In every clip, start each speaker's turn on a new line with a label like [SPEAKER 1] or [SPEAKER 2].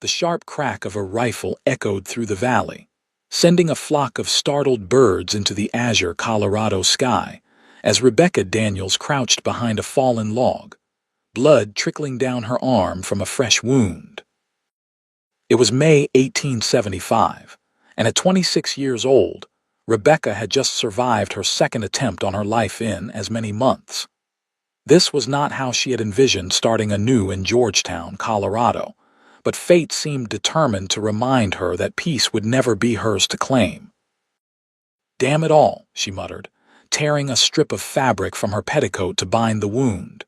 [SPEAKER 1] The sharp crack of a rifle echoed through the valley, sending a flock of startled birds into the azure Colorado sky as Rebecca Daniels crouched behind a fallen log, blood trickling down her arm from a fresh wound. It was May 1875, and at 26 years old, Rebecca had just survived her second attempt on her life in as many months. This was not how she had envisioned starting anew in Georgetown, Colorado, but fate seemed determined to remind her that peace would never be hers to claim. "Damn it all," she muttered, tearing a strip of fabric from her petticoat to bind the wound.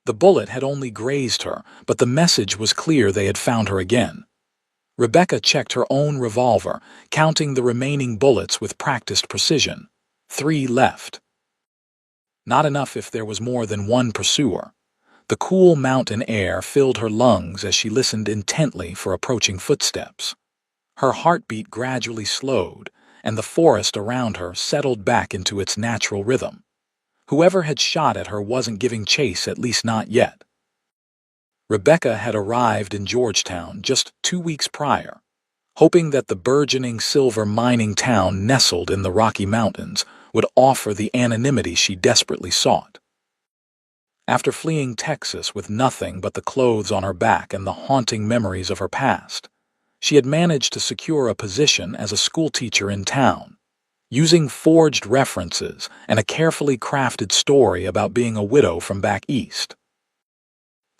[SPEAKER 1] The bullet had only grazed her, but the message was clear they had found her again. Rebecca checked her own revolver, counting the remaining bullets with practiced precision. 3 left. Not enough if there was more than one pursuer. The cool mountain air filled her lungs as she listened intently for approaching footsteps. Her heartbeat gradually slowed, and the forest around her settled back into its natural rhythm. Whoever had shot at her wasn't giving chase, at least not yet. Rebecca had arrived in Georgetown just 2 weeks prior, hoping that the burgeoning silver mining town nestled in the Rocky Mountains would offer the anonymity she desperately sought. After fleeing Texas with nothing but the clothes on her back and the haunting memories of her past, she had managed to secure a position as a schoolteacher in town, using forged references and a carefully crafted story about being a widow from back east.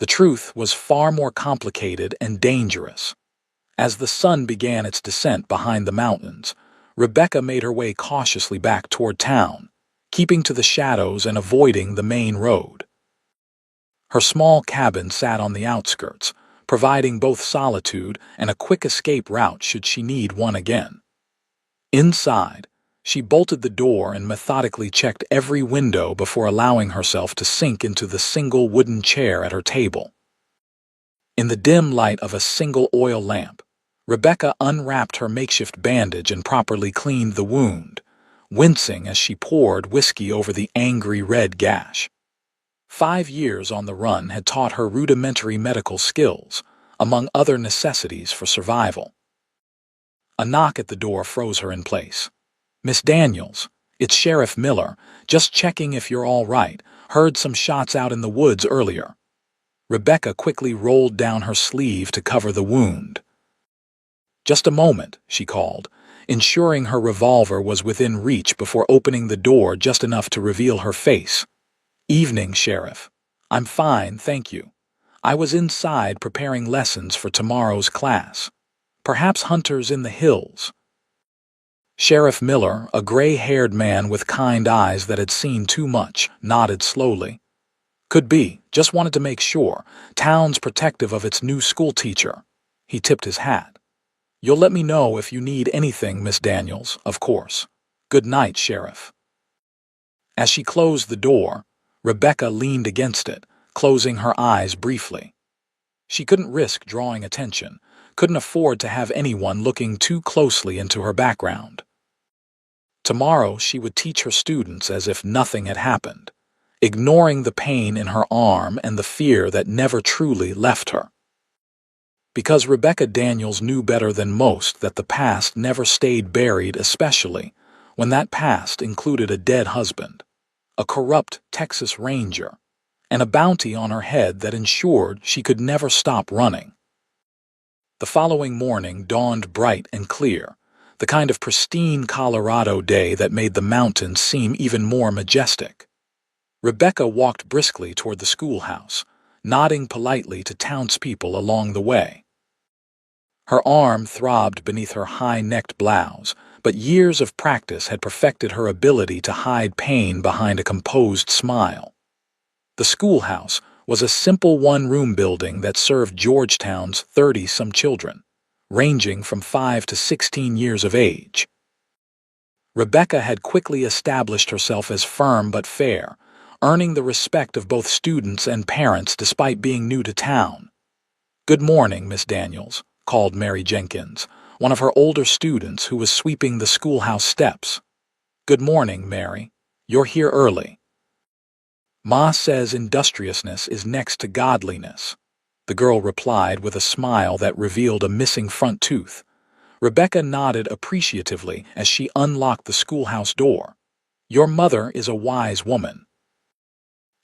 [SPEAKER 1] The truth was far more complicated and dangerous. As the sun began its descent behind the mountains, Rebecca made her way cautiously back toward town, keeping to the shadows and avoiding the main road. Her small cabin sat on the outskirts, providing both solitude and a quick escape route should she need one again. Inside, she bolted the door and methodically checked every window before allowing herself to sink into the single wooden chair at her table. In the dim light of a single oil lamp, Rebecca unwrapped her makeshift bandage and properly cleaned the wound, wincing as she poured whiskey over the angry red gash. 5 years on the run had taught her rudimentary medical skills, among other necessities for survival. A knock at the door froze her in place. "Miss Daniels, it's Sheriff Miller, just checking if you're all right. Heard some shots out in the woods earlier." Rebecca quickly rolled down her sleeve to cover the wound. "Just a moment," she called, ensuring her revolver was within reach before opening the door just enough to reveal her face. "Evening, Sheriff. I'm fine, thank you. I was inside preparing lessons for tomorrow's class. Perhaps hunters in the hills." Sheriff Miller, a gray-haired man with kind eyes that had seen too much, nodded slowly. "Could be. Just wanted to make sure. Town's protective of its new schoolteacher." He tipped his hat. "You'll let me know if you need anything, Miss Daniels, of course. Good night, Sheriff." As she closed the door, Rebecca leaned against it, closing her eyes briefly. She couldn't risk drawing attention, couldn't afford to have anyone looking too closely into her background. Tomorrow she would teach her students as if nothing had happened, ignoring the pain in her arm and the fear that never truly left her. Because Rebecca Daniels knew better than most that the past never stayed buried, especially when that past included a dead husband, a corrupt Texas Ranger, and a bounty on her head that ensured she could never stop running. The following morning dawned bright and clear, the kind of pristine Colorado day that made the mountains seem even more majestic. Rebecca walked briskly toward the schoolhouse, nodding politely to townspeople along the way. Her arm throbbed beneath her high-necked blouse, but years of practice had perfected her ability to hide pain behind a composed smile. The schoolhouse was a simple one-room building that served Georgetown's 30-some children, ranging from 5 to 16 years of age. Rebecca had quickly established herself as firm but fair, earning the respect of both students and parents despite being new to town. "Good morning, Miss Daniels," called Mary Jenkins, one of her older students who was sweeping the schoolhouse steps. "Good morning, Mary. You're here early." "Ma says industriousness is next to godliness." the girl replied with a smile that revealed a missing front tooth. Rebecca nodded appreciatively as she unlocked the schoolhouse door. "Your mother is a wise woman."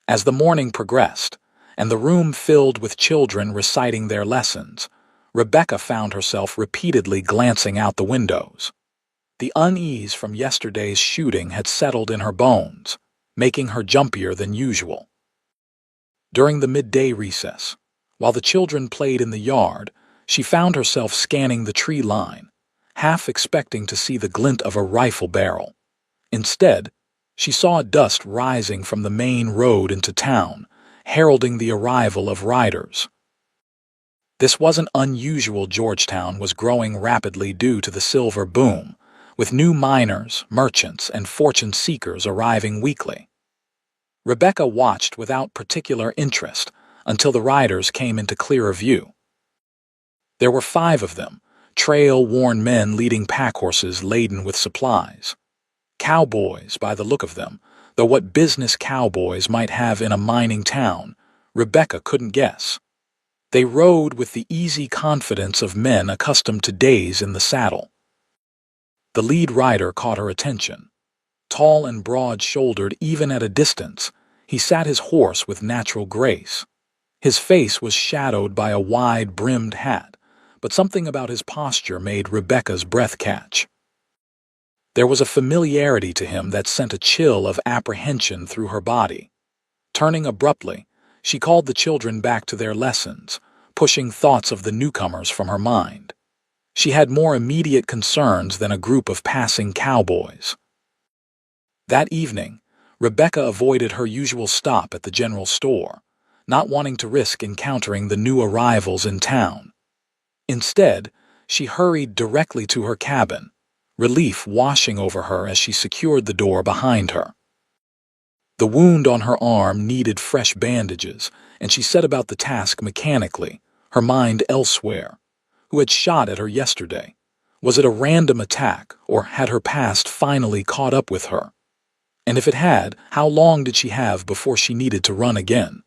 [SPEAKER 1] As the morning progressed, and the room filled with children reciting their lessons, Rebecca found herself repeatedly glancing out the windows. The unease from yesterday's shooting had settled in her bones, making her jumpier than usual. During the midday recess, while the children played in the yard, she found herself scanning the tree line, half expecting to see the glint of a rifle barrel. Instead, she saw dust rising from the main road into town, heralding the arrival of riders. This wasn't unusual. Georgetown was growing rapidly due to the silver boom, with new miners, merchants, and fortune seekers arriving weekly. Rebecca watched without particular interest until the riders came into clearer view. There were 5 of them, trail-worn men leading packhorses laden with supplies. Cowboys, by the look of them, though what business cowboys might have in a mining town, Rebecca couldn't guess. They rode with the easy confidence of men accustomed to days in the saddle. The lead rider caught her attention. Tall and broad-shouldered even at a distance, he sat his horse with natural grace. His face was shadowed by a wide-brimmed hat, but something about his posture made Rebecca's breath catch. There was a familiarity to him that sent a chill of apprehension through her body. Turning abruptly, she called the children back to their lessons, pushing thoughts of the newcomers from her mind. She had more immediate concerns than a group of passing cowboys. That evening, Rebecca avoided her usual stop at the general store, not wanting to risk encountering the new arrivals in town. Instead, she hurried directly to her cabin, relief washing over her as she secured the door behind her. The wound on her arm needed fresh bandages, and she set about the task mechanically, her mind elsewhere. Who had shot at her yesterday? Was it a random attack, or had her past finally caught up with her? And if it had, how long did she have before she needed to run again?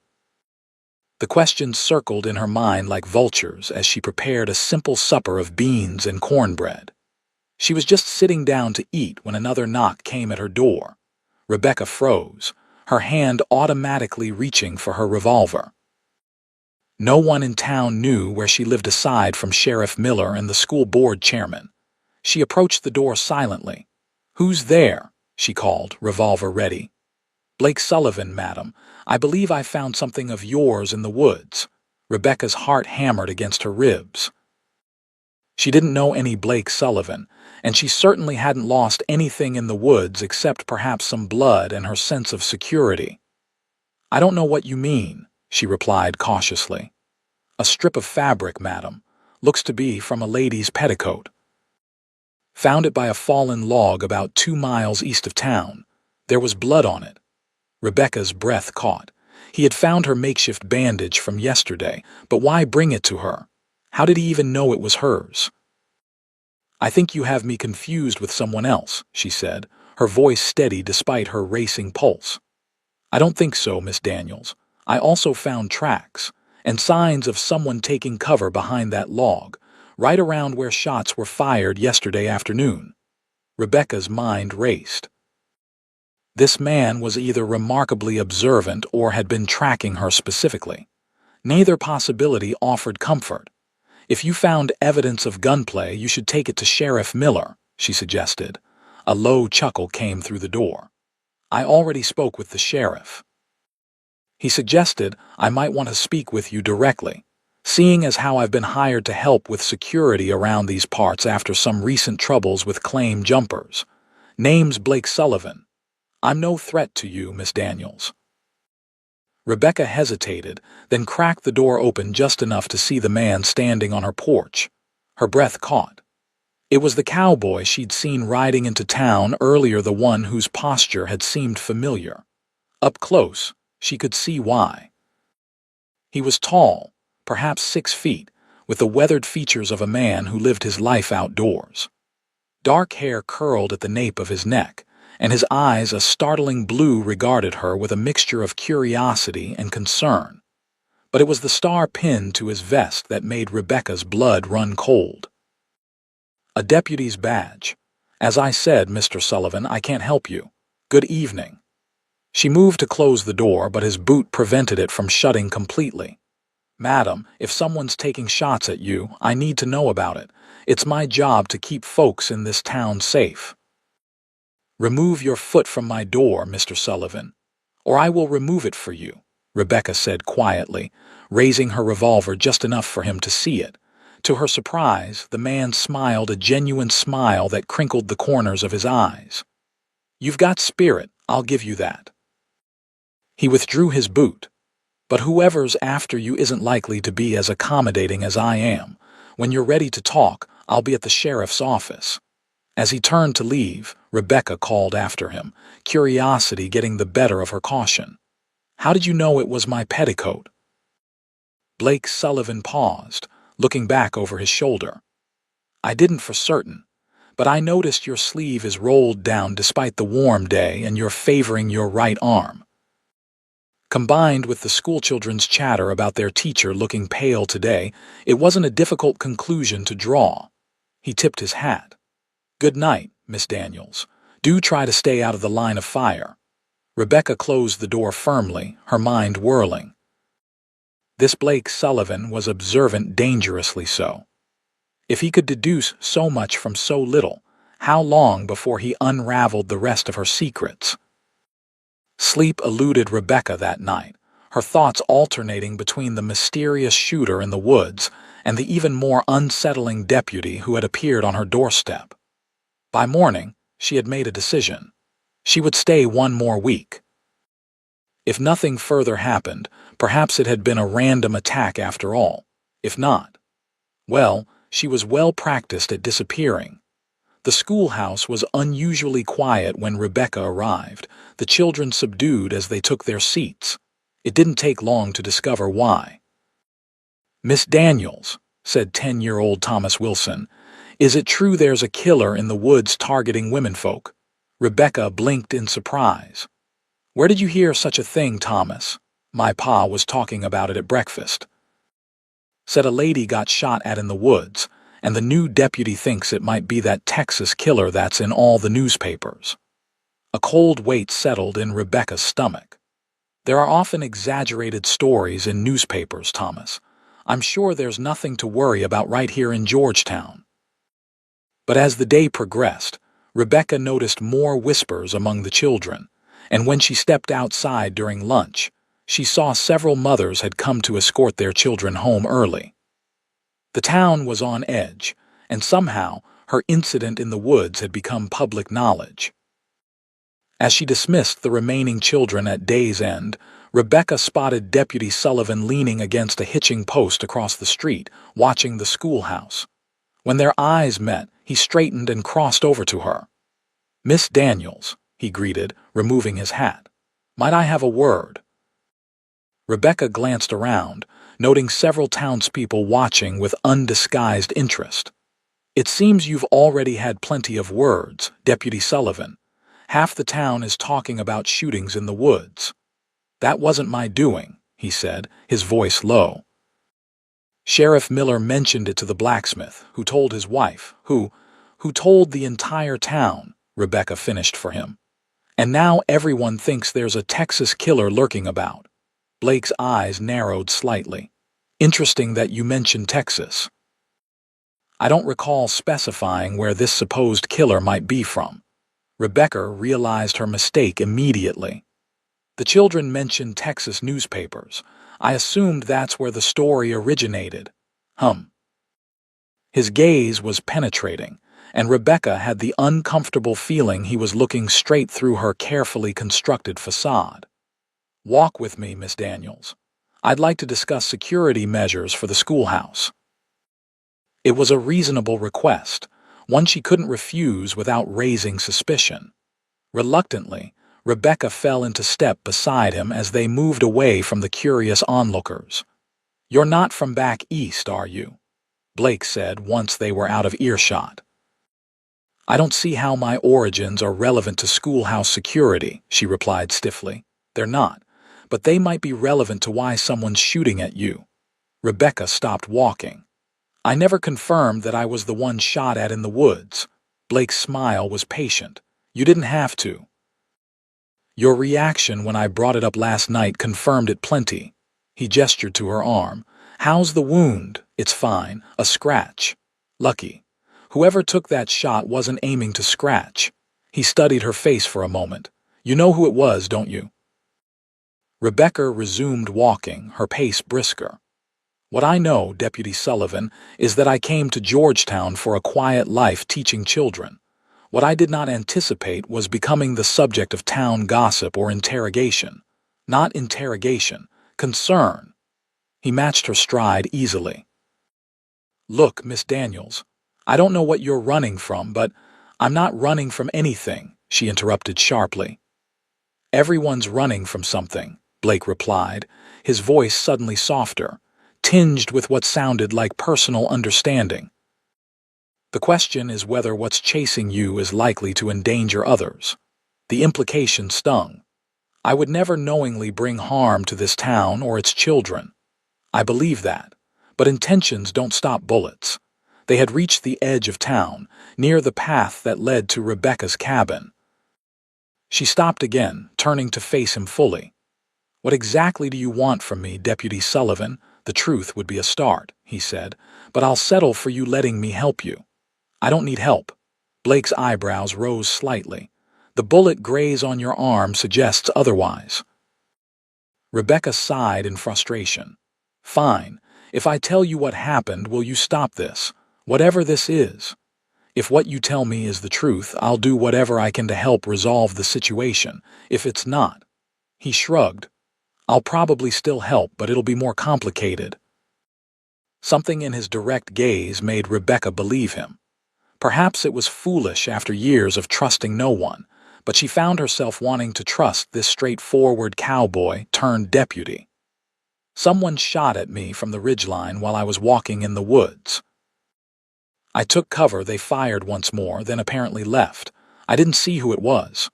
[SPEAKER 1] The questions circled in her mind like vultures as she prepared a simple supper of beans and cornbread. She was just sitting down to eat when another knock came at her door. Rebecca froze, her hand automatically reaching for her revolver. No one in town knew where she lived aside from Sheriff Miller and the school board chairman. She approached the door silently. "Who's there?" she called, revolver ready. "Blake Sullivan, madam. I believe I found something of yours in the woods." Rebecca's heart hammered against her ribs. She didn't know any Blake Sullivan, and she certainly hadn't lost anything in the woods except perhaps some blood and her sense of security. "I don't know what you mean," she replied cautiously. "A strip of fabric, madam. Looks to be from a lady's petticoat. Found it by a fallen log about 2 miles east of town. There was blood on it." Rebecca's breath caught. He had found her makeshift bandage from yesterday, but why bring it to her? How did he even know it was hers? "I think you have me confused with someone else," she said, her voice steady despite her racing pulse. "I don't think so, Miss Daniels. I also found tracks, and signs of someone taking cover behind that log, right around where shots were fired yesterday afternoon." Rebecca's mind raced. This man was either remarkably observant or had been tracking her specifically. Neither possibility offered comfort. "If you found evidence of gunplay, you should take it to Sheriff Miller," she suggested. A low chuckle came through the door. "I already spoke with the sheriff. He suggested I might want to speak with you directly, seeing as how I've been hired to help with security around these parts after some recent troubles with claim jumpers. Name's Blake Sullivan. I'm no threat to you, Miss Daniels." Rebecca hesitated, then cracked the door open just enough to see the man standing on her porch. Her breath caught. It was the cowboy she'd seen riding into town earlier, the one whose posture had seemed familiar. Up close, she could see why. He was tall, perhaps 6 feet, with the weathered features of a man who lived his life outdoors. Dark hair curled at the nape of his neck, and his eyes, a startling blue, regarded her with a mixture of curiosity and concern. but it was the star pinned to his vest that made Rebecca's blood run cold. A deputy's badge. As I said, Mr. Sullivan, I can't help you. Good evening. She moved to close the door, but his boot prevented it from shutting completely. Madam, if someone's taking shots at you, I need to know about it. It's my job to keep folks in this town safe. Remove your foot from my door, Mr. Sullivan, or I will remove it for you, Rebecca said quietly, raising her revolver just enough for him to see it. To her surprise, the man smiled a genuine smile that crinkled the corners of his eyes. You've got spirit, I'll give you that. He withdrew his boot. But whoever's after you isn't likely to be as accommodating as I am. When you're ready to talk, I'll be at the sheriff's office. As he turned to leave, Rebecca called after him, curiosity getting the better of her caution. How did you know it was my petticoat? Blake Sullivan paused, looking back over his shoulder. I didn't for certain, but I noticed your sleeve is rolled down despite the warm day and you're favoring your right arm. Combined with the schoolchildren's chatter about their teacher looking pale today, it wasn't a difficult conclusion to draw. He tipped his hat. Good night, Miss Daniels. Do try to stay out of the line of fire. Rebecca closed the door firmly, her mind whirling. This Blake Sullivan was observant, dangerously so. If he could deduce so much from so little, how long before he unraveled the rest of her secrets? Sleep eluded Rebecca that night, her thoughts alternating between the mysterious shooter in the woods and the even more unsettling deputy who had appeared on her doorstep. By morning, she had made a decision. She would stay one more week. If nothing further happened, perhaps it had been a random attack after all. If not, well, she was well practiced at disappearing. The schoolhouse was unusually quiet when Rebecca arrived, the children subdued as they took their seats. It didn't take long to discover why. Miss Daniels, said 10-year-old Thomas Wilson, is it true there's a killer in the woods targeting womenfolk? Rebecca blinked in surprise. Where did you hear such a thing, Thomas? My pa was talking about it at breakfast. Said a lady got shot at in the woods, and the new deputy thinks it might be that Texas killer that's in all the newspapers. A cold weight settled in Rebecca's stomach. There are often exaggerated stories in newspapers, Thomas. I'm sure there's nothing to worry about right here in Georgetown. But as the day progressed, Rebecca noticed more whispers among the children, and when she stepped outside during lunch, she saw several mothers had come to escort their children home early. The town was on edge, and somehow her incident in the woods had become public knowledge. As she dismissed the remaining children at day's end, Rebecca spotted Deputy Sullivan leaning against a hitching post across the street, watching the schoolhouse. When their eyes met, he straightened and crossed over to her. Miss Daniels, he greeted, removing his hat. Might I have a word? Rebecca glanced around, noting several townspeople watching with undisguised interest. It seems you've already had plenty of words, Deputy Sullivan. Half the town is talking about shootings in the woods. That wasn't my doing, he said, his voice low. Sheriff Miller mentioned it to the blacksmith, who told his wife, who told the entire town, Rebecca finished for him. And now everyone thinks there's a Texas killer lurking about. Blake's eyes narrowed slightly. Interesting that you mentioned Texas. I don't recall specifying where this supposed killer might be from. Rebecca realized her mistake immediately. The children mentioned Texas newspapers. I assumed that's where the story originated. His gaze was penetrating, and Rebecca had the uncomfortable feeling he was looking straight through her carefully constructed facade. Walk with me, Miss Daniels. I'd like to discuss security measures for the schoolhouse. It was a reasonable request, one she couldn't refuse without raising suspicion. Reluctantly, Rebecca fell into step beside him as they moved away from the curious onlookers. You're not from back east, are you? Blake said once they were out of earshot. I don't see how my origins are relevant to schoolhouse security, she replied stiffly. They're not. but they might be relevant to why someone's shooting at you. Rebecca stopped walking. I never confirmed that I was the one shot at in the woods. Blake's smile was patient. You didn't have to. Your reaction when I brought it up last night confirmed it plenty. He gestured to her arm. How's the wound? It's fine. A scratch. Lucky. Whoever took that shot wasn't aiming to scratch. He studied her face for a moment. You know who it was, don't you? Rebecca resumed walking, her pace brisker. What I know, Deputy Sullivan, is that I came to Georgetown for a quiet life teaching children. What I did not anticipate was becoming the subject of town gossip or interrogation. Not interrogation, concern. He matched her stride easily. Look, Miss Daniels, I don't know what you're running from, but I'm not running from anything, she interrupted sharply. Everyone's running from something, Blake replied, his voice suddenly softer, tinged with what sounded like personal understanding. The question is whether what's chasing you is likely to endanger others. The implication stung. I would never knowingly bring harm to this town or its children. I believe that, but intentions don't stop bullets. They had reached the edge of town, near the path that led to Rebecca's cabin. She stopped again, turning to face him fully. What exactly do you want from me, Deputy Sullivan? The truth would be a start, he said, but I'll settle for you letting me help you. I don't need help. Blake's eyebrows rose slightly. The bullet graze on your arm suggests otherwise. Rebecca sighed in frustration. Fine. If I tell you what happened, will you stop this? Whatever this is. If what you tell me is the truth, I'll do whatever I can to help resolve the situation. If it's not, he shrugged. I'll probably still help, but it'll be more complicated. Something in his direct gaze made Rebecca believe him. Perhaps it was foolish after years of trusting no one, but she found herself wanting to trust this straightforward cowboy turned deputy. Someone shot at me from the ridgeline while I was walking in the woods. I took cover, they fired once more, then apparently left. I didn't see who it was.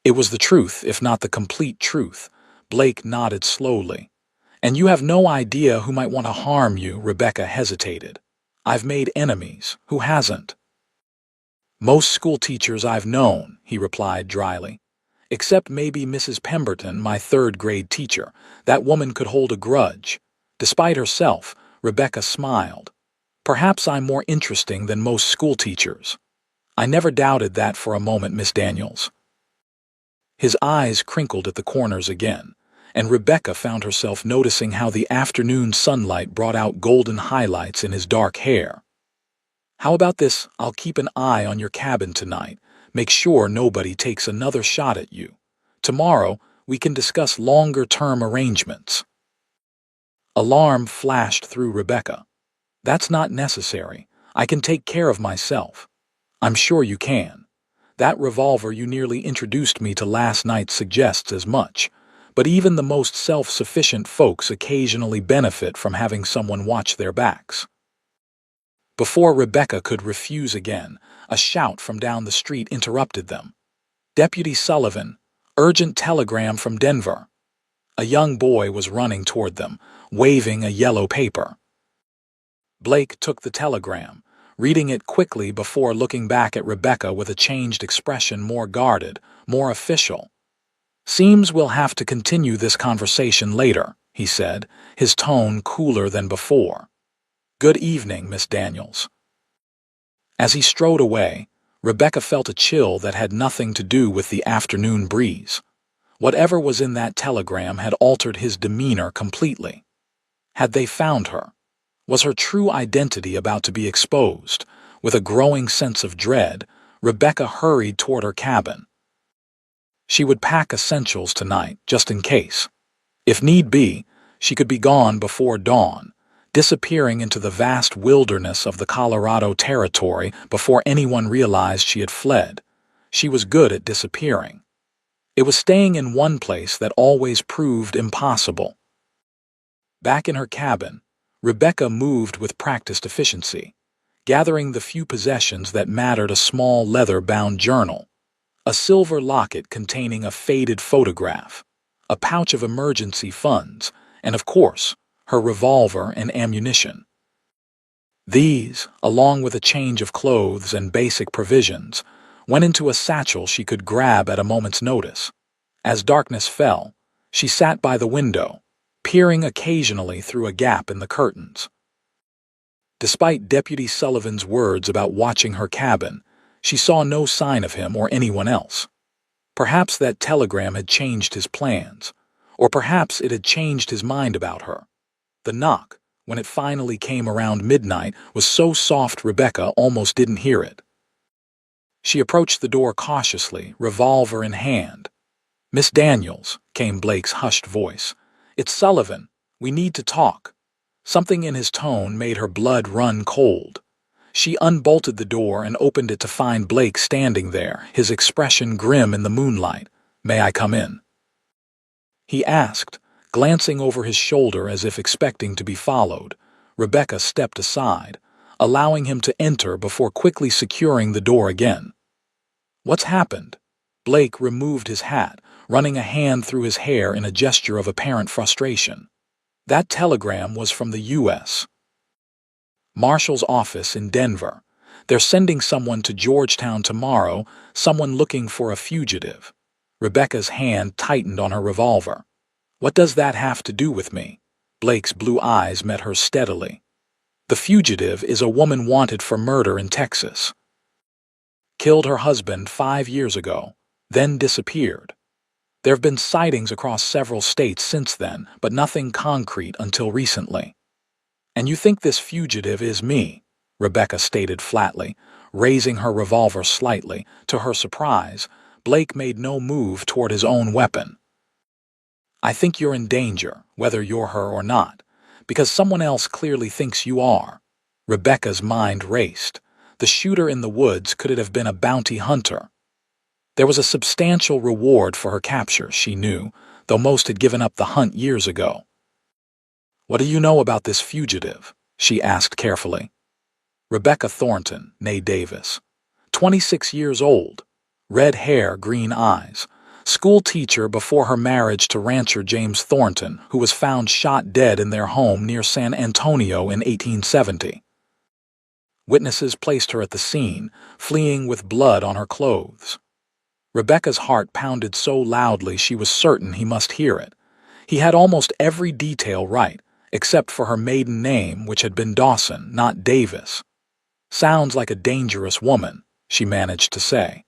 [SPEAKER 1] It was the truth, if not the complete truth. Blake nodded slowly. And you have no idea who might want to harm you, Rebecca hesitated. I've made enemies. Who hasn't? Most school teachers I've known, he replied dryly. Except maybe Mrs. Pemberton, my third-grade teacher. That woman could hold a grudge. Despite herself, Rebecca smiled. Perhaps I'm more interesting than most school teachers. I never doubted that for a moment, Miss Daniels. His eyes crinkled at the corners again, and Rebecca found herself noticing how the afternoon sunlight brought out golden highlights in his dark hair. How about this? I'll keep an eye on your cabin tonight. Make sure nobody takes another shot at you. Tomorrow, we can discuss longer-term arrangements. Alarm flashed through Rebecca. That's not necessary. I can take care of myself. I'm sure you can. That revolver you nearly introduced me to last night suggests as much. But even the most self-sufficient folks occasionally benefit from having someone watch their backs. Before Rebecca could refuse again, a shout from down the street interrupted them. Deputy Sullivan, urgent telegram from Denver. A young boy was running toward them, waving a yellow paper. Blake took the telegram, reading it quickly before looking back at Rebecca with a changed expression, more guarded, more official. Seems we'll have to continue this conversation later, he said, his tone cooler than before. Good evening, Miss Daniels. As he strode away, Rebecca felt a chill that had nothing to do with the afternoon breeze. Whatever was in that telegram had altered his demeanor completely. Had they found her? Was her true identity about to be exposed? With a growing sense of dread, Rebecca hurried toward her cabin. She would pack essentials tonight, just in case. If need be, she could be gone before dawn, disappearing into the vast wilderness of the Colorado Territory before anyone realized she had fled. She was good at disappearing. It was staying in one place that always proved impossible. Back in her cabin, Rebecca moved with practiced efficiency, gathering the few possessions that mattered: a small leather-bound journal, a silver locket containing a faded photograph, a pouch of emergency funds, and of course, her revolver and ammunition. These, along with a change of clothes and basic provisions, went into a satchel she could grab at a moment's notice. As darkness fell, she sat by the window, peering occasionally through a gap in the curtains. Despite Deputy Sullivan's words about watching her cabin, she saw no sign of him or anyone else. Perhaps that telegram had changed his plans, or perhaps it had changed his mind about her. The knock, when it finally came around midnight, was so soft Rebecca almost didn't hear it. She approached the door cautiously, revolver in hand. "Miss Daniels," came Blake's hushed voice. "It's Sullivan. We need to talk." Something in his tone made her blood run cold. She unbolted the door and opened it to find Blake standing there, his expression grim in the moonlight. "May I come in?" he asked, glancing over his shoulder as if expecting to be followed. Rebecca stepped aside, allowing him to enter before quickly securing the door again. "What's happened?" Blake removed his hat, running a hand through his hair in a gesture of apparent frustration. "That telegram was from the U.S. Marshal's office in Denver. They're sending someone to Georgetown tomorrow, someone looking for a fugitive." Rebecca's hand tightened on her revolver. "What does that have to do with me?" Blake's blue eyes met hers steadily. "The fugitive is a woman wanted for murder in Texas. Killed her husband 5 years ago, then disappeared. There have been sightings across several states since then, but nothing concrete until recently." "And you think this fugitive is me?" Rebecca stated flatly, raising her revolver slightly. To her surprise, Blake made no move toward his own weapon. "I think you're in danger, whether you're her or not, because someone else clearly thinks you are." Rebecca's mind raced. The shooter in the woods, could it have been a bounty hunter? There was a substantial reward for her capture, she knew, though most had given up the hunt years ago. "What do you know about this fugitive?" she asked carefully. "Rebecca Thornton, née Davis. 26 years old. Red hair, green eyes. School teacher before her marriage to rancher James Thornton, who was found shot dead in their home near San Antonio in 1870. Witnesses placed her at the scene, fleeing with blood on her clothes." Rebecca's heart pounded so loudly she was certain he must hear it. He had almost every detail right, except for her maiden name, which had been Dawson, not Davis. "Sounds like a dangerous woman," she managed to say.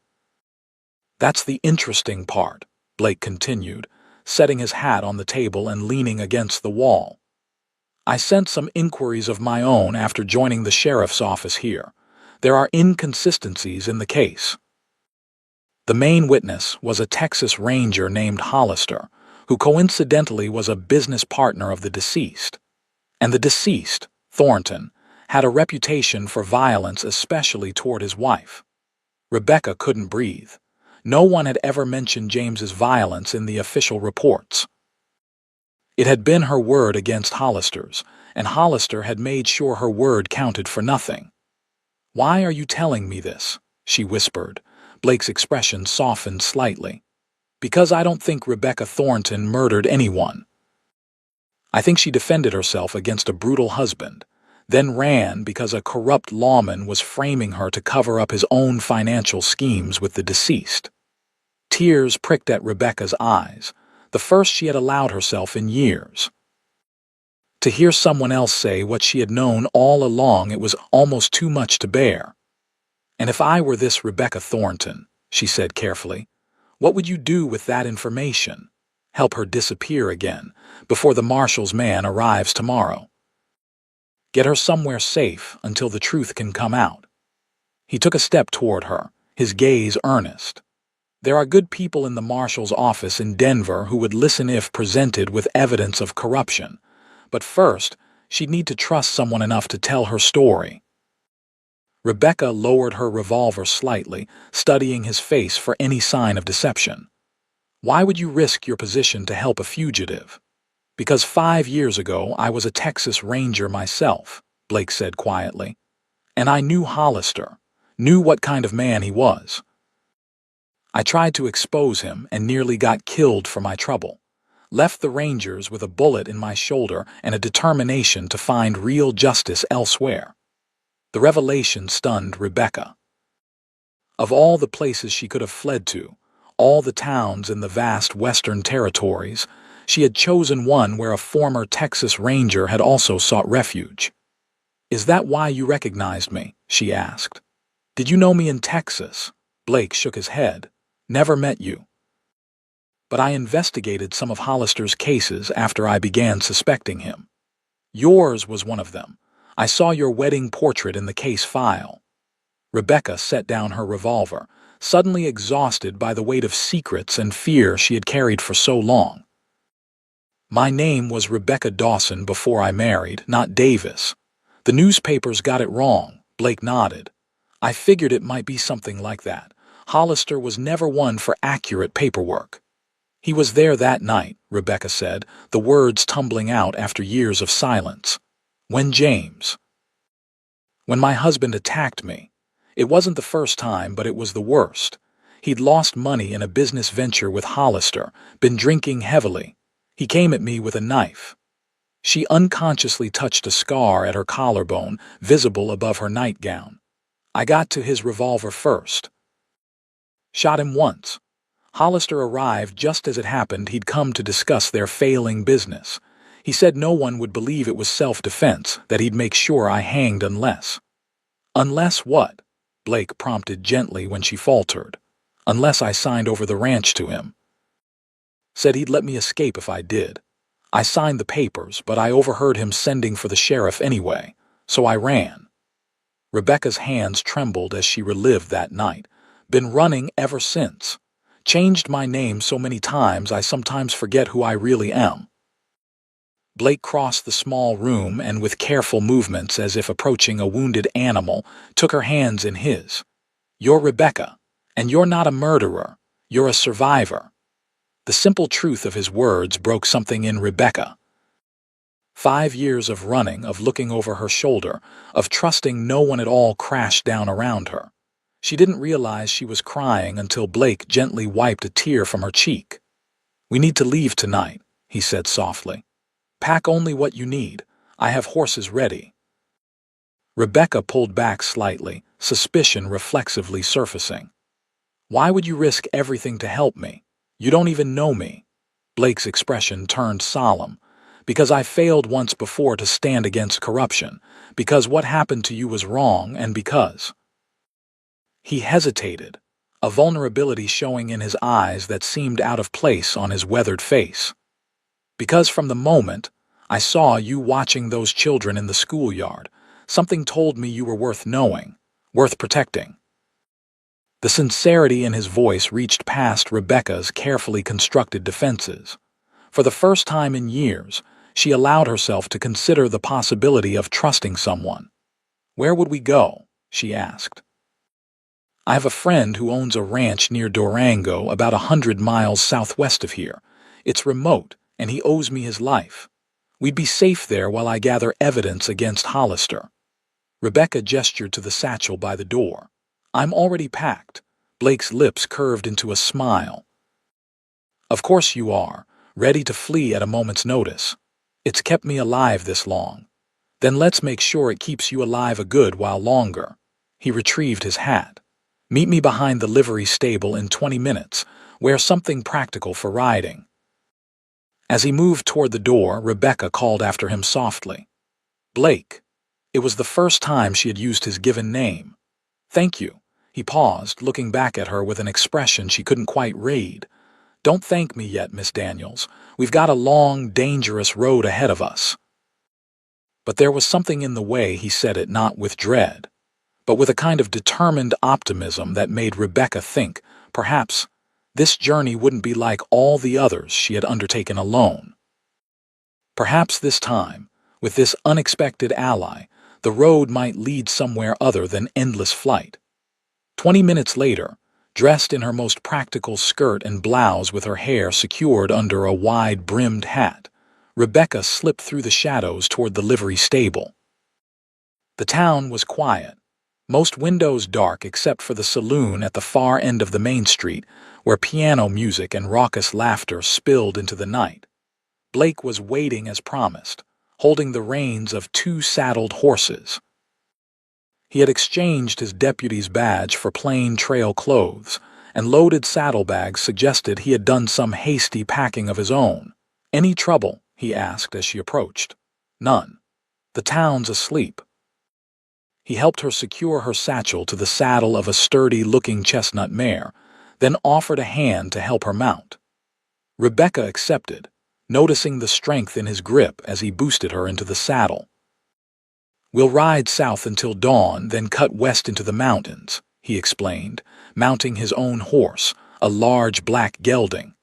[SPEAKER 1] "That's the interesting part," Blake continued, setting his hat on the table and leaning against the wall. "I sent some inquiries of my own after joining the sheriff's office here. There are inconsistencies in the case." The main witness was a Texas Ranger named Hollister, who coincidentally was a business partner of the deceased. And the deceased, Thornton, had a reputation for violence, especially toward his wife. Rebecca couldn't breathe. No one had ever mentioned James's violence in the official reports. It had been her word against Hollister's, and Hollister had made sure her word counted for nothing. "Why are you telling me this?" she whispered. Blake's expression softened slightly. "Because I don't think Rebecca Thornton murdered anyone. I think she defended herself against a brutal husband, then ran because a corrupt lawman was framing her to cover up his own financial schemes with the deceased." Tears pricked at Rebecca's eyes, the first she had allowed herself in years. To hear someone else say what she had known all along, it was almost too much to bear. "And if I were this Rebecca Thornton," she said carefully, "what would you do with that information? Help her disappear again, before the marshal's man arrives tomorrow. Get her somewhere safe until the truth can come out." He took a step toward her, his gaze earnest. "There are good people in the marshal's office in Denver who would listen if presented with evidence of corruption. But first, she'd need to trust someone enough to tell her story." Rebecca lowered her revolver slightly, studying his face for any sign of deception. "Why would you risk your position to help a fugitive?" "Because 5 years ago I was a Texas Ranger myself," Blake said quietly. "And I knew Hollister, knew what kind of man he was. I tried to expose him and nearly got killed for my trouble. left the Rangers with a bullet in my shoulder and a determination to find real justice elsewhere. The revelation stunned Rebecca. Of all the places she could have fled to, all the towns in the vast western territories, she had chosen one where a former Texas Ranger had also sought refuge. "Is that why you recognized me?" she asked. "Did you know me in Texas?" Blake shook his head. "Never met you. But I investigated some of Hollister's cases after I began suspecting him. Yours was one of them. I saw your wedding portrait in the case file." Rebecca set down her revolver, suddenly exhausted by the weight of secrets and fear she had carried for so long. "My name was Rebecca Dawson before I married, not Davis. The newspapers got it wrong," Blake nodded. "I figured it might be something like that. Hollister was never one for accurate paperwork." "He was there that night," Rebecca said, the words tumbling out after years of silence. "When my husband attacked me. It wasn't the first time, but it was the worst. He'd lost money in a business venture with Hollister, been drinking heavily. He came at me with a knife." She unconsciously touched a scar at her collarbone, visible above her nightgown. "I got to his revolver first. Shot him once. Hollister arrived just as it happened. He'd come to discuss their failing business. He said no one would believe it was self-defense, that he'd make sure I hanged unless—" "Unless what?" Blake prompted gently when she faltered. "Unless I signed over the ranch to him. Said he'd let me escape if I did. I signed the papers, but I overheard him sending for the sheriff anyway, so I ran." Rebecca's hands trembled as she relived that night. "Been running ever since. Changed my name so many times I sometimes forget who I really am." Blake crossed the small room and, with careful movements as if approaching a wounded animal, took her hands in his. "You're Rebecca, and you're not a murderer. You're a survivor." The simple truth of his words broke something in Rebecca. 5 years of running, of looking over her shoulder, of trusting no one at all crashed down around her. She didn't realize she was crying until Blake gently wiped a tear from her cheek. "We need to leave tonight," he said softly. "Pack only what you need. I have horses ready." Rebecca pulled back slightly, suspicion reflexively surfacing. "Why would you risk everything to help me? You don't even know me." Blake's expression turned solemn. "Because I failed once before to stand against corruption, because what happened to you was wrong, and because—" He hesitated, a vulnerability showing in his eyes that seemed out of place on his weathered face. "Because from the moment I saw you watching those children in the schoolyard, something told me you were worth knowing, worth protecting." The sincerity in his voice reached past Rebecca's carefully constructed defenses. For the first time in years, she allowed herself to consider the possibility of trusting someone. "Where would we go?" she asked. "I have a friend who owns a ranch near Durango, about 100 miles southwest of here. It's remote, and he owes me his life. We'd be safe there while I gather evidence against Hollister." Rebecca gestured to the satchel by the door. "I'm already packed." Blake's lips curved into a smile. "Of course you are, ready to flee at a moment's notice. It's kept me alive this long. Then let's make sure it keeps you alive a good while longer." He retrieved his hat. "Meet me behind the livery stable in 20 minutes. Wear something practical for riding." As he moved toward the door, Rebecca called after him softly. "Blake." It was the first time she had used his given name. "Thank you." He paused, looking back at her with an expression she couldn't quite read. "Don't thank me yet, Miss Daniels. We've got a long, dangerous road ahead of us." But there was something in the way he said it, not with dread, but with a kind of determined optimism that made Rebecca think, perhaps, this journey wouldn't be like all the others she had undertaken alone. Perhaps this time, with this unexpected ally, the road might lead somewhere other than endless flight. 20 minutes later, dressed in her most practical skirt and blouse with her hair secured under a wide-brimmed hat, Rebecca slipped through the shadows toward the livery stable. The town was quiet, most windows dark except for the saloon at the far end of the main street, where piano music and raucous laughter spilled into the night. Blake was waiting as promised, holding the reins of two saddled horses. He had exchanged his deputy's badge for plain trail clothes, and loaded saddlebags suggested he had done some hasty packing of his own. "Any trouble?" he asked as she approached. "None. The town's asleep." He helped her secure her satchel to the saddle of a sturdy-looking chestnut mare, then offered a hand to help her mount. Rebecca accepted, noticing the strength in his grip as he boosted her into the saddle. "We'll ride south until dawn, then cut west into the mountains," he explained, mounting his own horse, a large black gelding.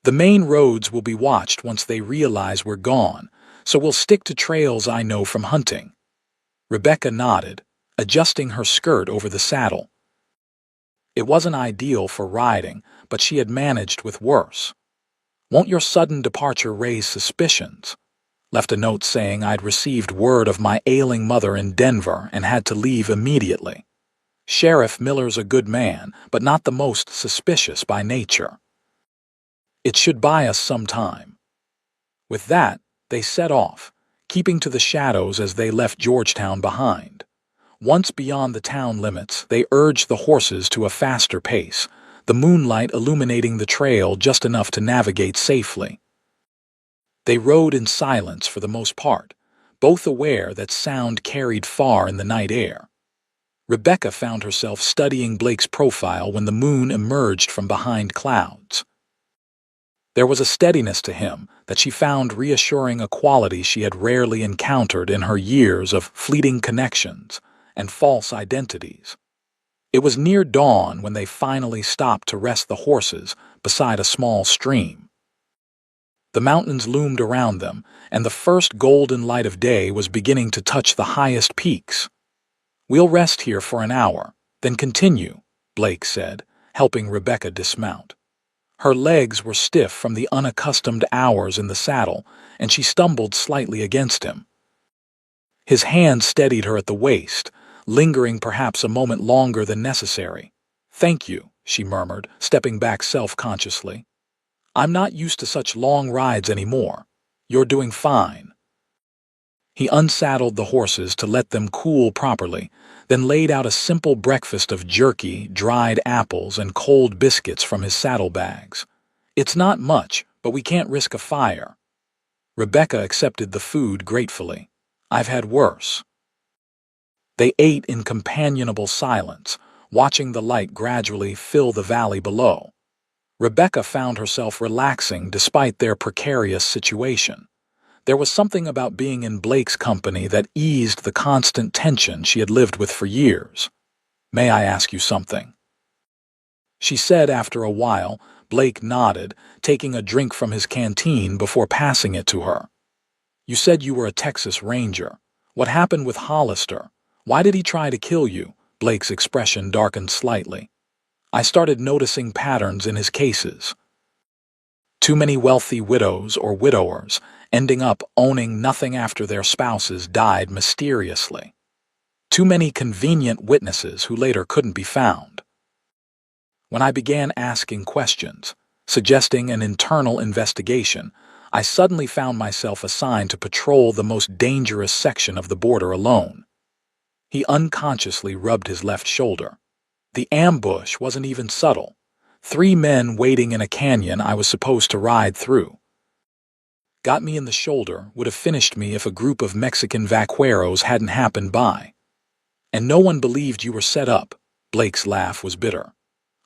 [SPEAKER 1] "The main roads will be watched once they realize we're gone, so we'll stick to trails I know from hunting." Rebecca nodded, adjusting her skirt over the saddle. It wasn't ideal for riding, but she had managed with worse. "Won't your sudden departure raise suspicions?" Left a note saying I'd received word of my ailing mother in Denver and had to leave immediately. Sheriff Miller's a good man, but not the most suspicious by nature. It should buy us some time. With that, they set off, keeping to the shadows as they left Georgetown behind. Once beyond the town limits, they urged the horses to a faster pace, the moonlight illuminating the trail just enough to navigate safely. They rode in silence for the most part, both aware that sound carried far in the night air. Rebecca found herself studying Blake's profile when the moon emerged from behind clouds. There was a steadiness to him that she found reassuring, a quality she had rarely encountered in her years of fleeting connections and false identities. It was near dawn when they finally stopped to rest the horses beside a small stream. The mountains loomed around them, and the first golden light of day was beginning to touch the highest peaks. "We'll rest here for an hour, then continue," Blake said, helping Rebecca dismount. Her legs were stiff from the unaccustomed hours in the saddle, and she stumbled slightly against him. His hand steadied her at the waist, lingering perhaps a moment longer than necessary. "Thank you," she murmured, stepping back self-consciously. "I'm not used to such long rides anymore. You're doing fine." He unsaddled the horses to let them cool properly, then laid out a simple breakfast of jerky, dried apples, and cold biscuits from his saddlebags. "It's not much, but we can't risk a fire." Rebecca accepted the food gratefully. "I've had worse." They ate in companionable silence, watching the light gradually fill the valley below. Rebecca found herself relaxing despite their precarious situation. There was something about being in Blake's company that eased the constant tension she had lived with for years. "May I ask you something?" she said after a while. Blake nodded, taking a drink from his canteen before passing it to her. "You said you were a Texas Ranger. What happened with Hollister? Why did he try to kill you?" Blake's expression darkened slightly. "I started noticing patterns in his cases. Too many wealthy widows or widowers ending up owning nothing after their spouses died mysteriously. Too many convenient witnesses who later couldn't be found. When I began asking questions, suggesting an internal investigation, I suddenly found myself assigned to patrol the most dangerous section of the border alone." He unconsciously rubbed his left shoulder. "The ambush wasn't even subtle. 3 men waiting in a canyon I was supposed to ride through. Got me in the shoulder, would have finished me if a group of Mexican vaqueros hadn't happened by. And no one believed you were set up." Blake's laugh was bitter.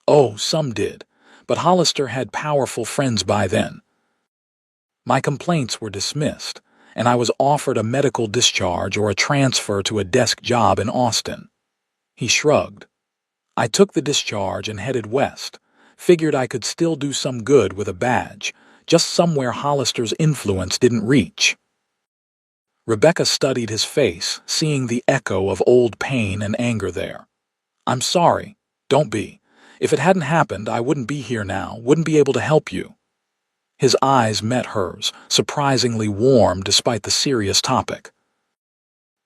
[SPEAKER 1] "Oh, some did, but Hollister had powerful friends by then. My complaints were dismissed, and I was offered a medical discharge or a transfer to a desk job in Austin." He shrugged. "I took the discharge and headed west. Figured I could still do some good with a badge, just somewhere Hollister's influence didn't reach." Rebecca studied his face, seeing the echo of old pain and anger there. "I'm sorry. Don't be. If it hadn't happened, I wouldn't be here now, wouldn't be able to help you." His eyes met hers, surprisingly warm despite the serious topic.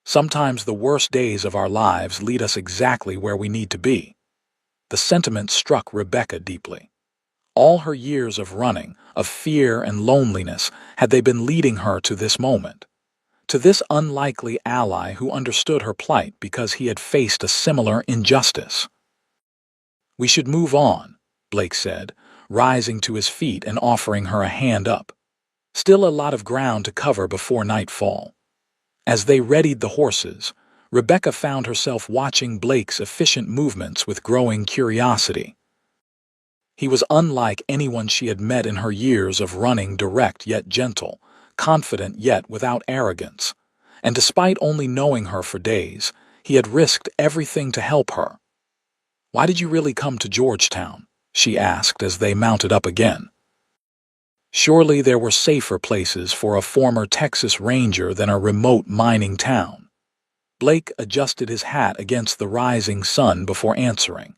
[SPEAKER 1] "Sometimes the worst days of our lives lead us exactly where we need to be." The sentiment struck Rebecca deeply. All her years of running, of fear and loneliness, had they been leading her to this moment, to this unlikely ally who understood her plight because he had faced a similar injustice. "We should move on," Blake said, rising to his feet and offering her a hand up. Still a lot of ground to cover before nightfall. As they readied the horses, Rebecca found herself watching Blake's efficient movements with growing curiosity. He was unlike anyone she had met in her years of running, direct yet gentle, confident yet without arrogance. And despite only knowing her for days, he had risked everything to help her. "Why did you really come to Georgetown?" she asked as they mounted up again. Surely there were safer places for a former Texas Ranger than a remote mining town. Blake adjusted his hat against the rising sun before answering.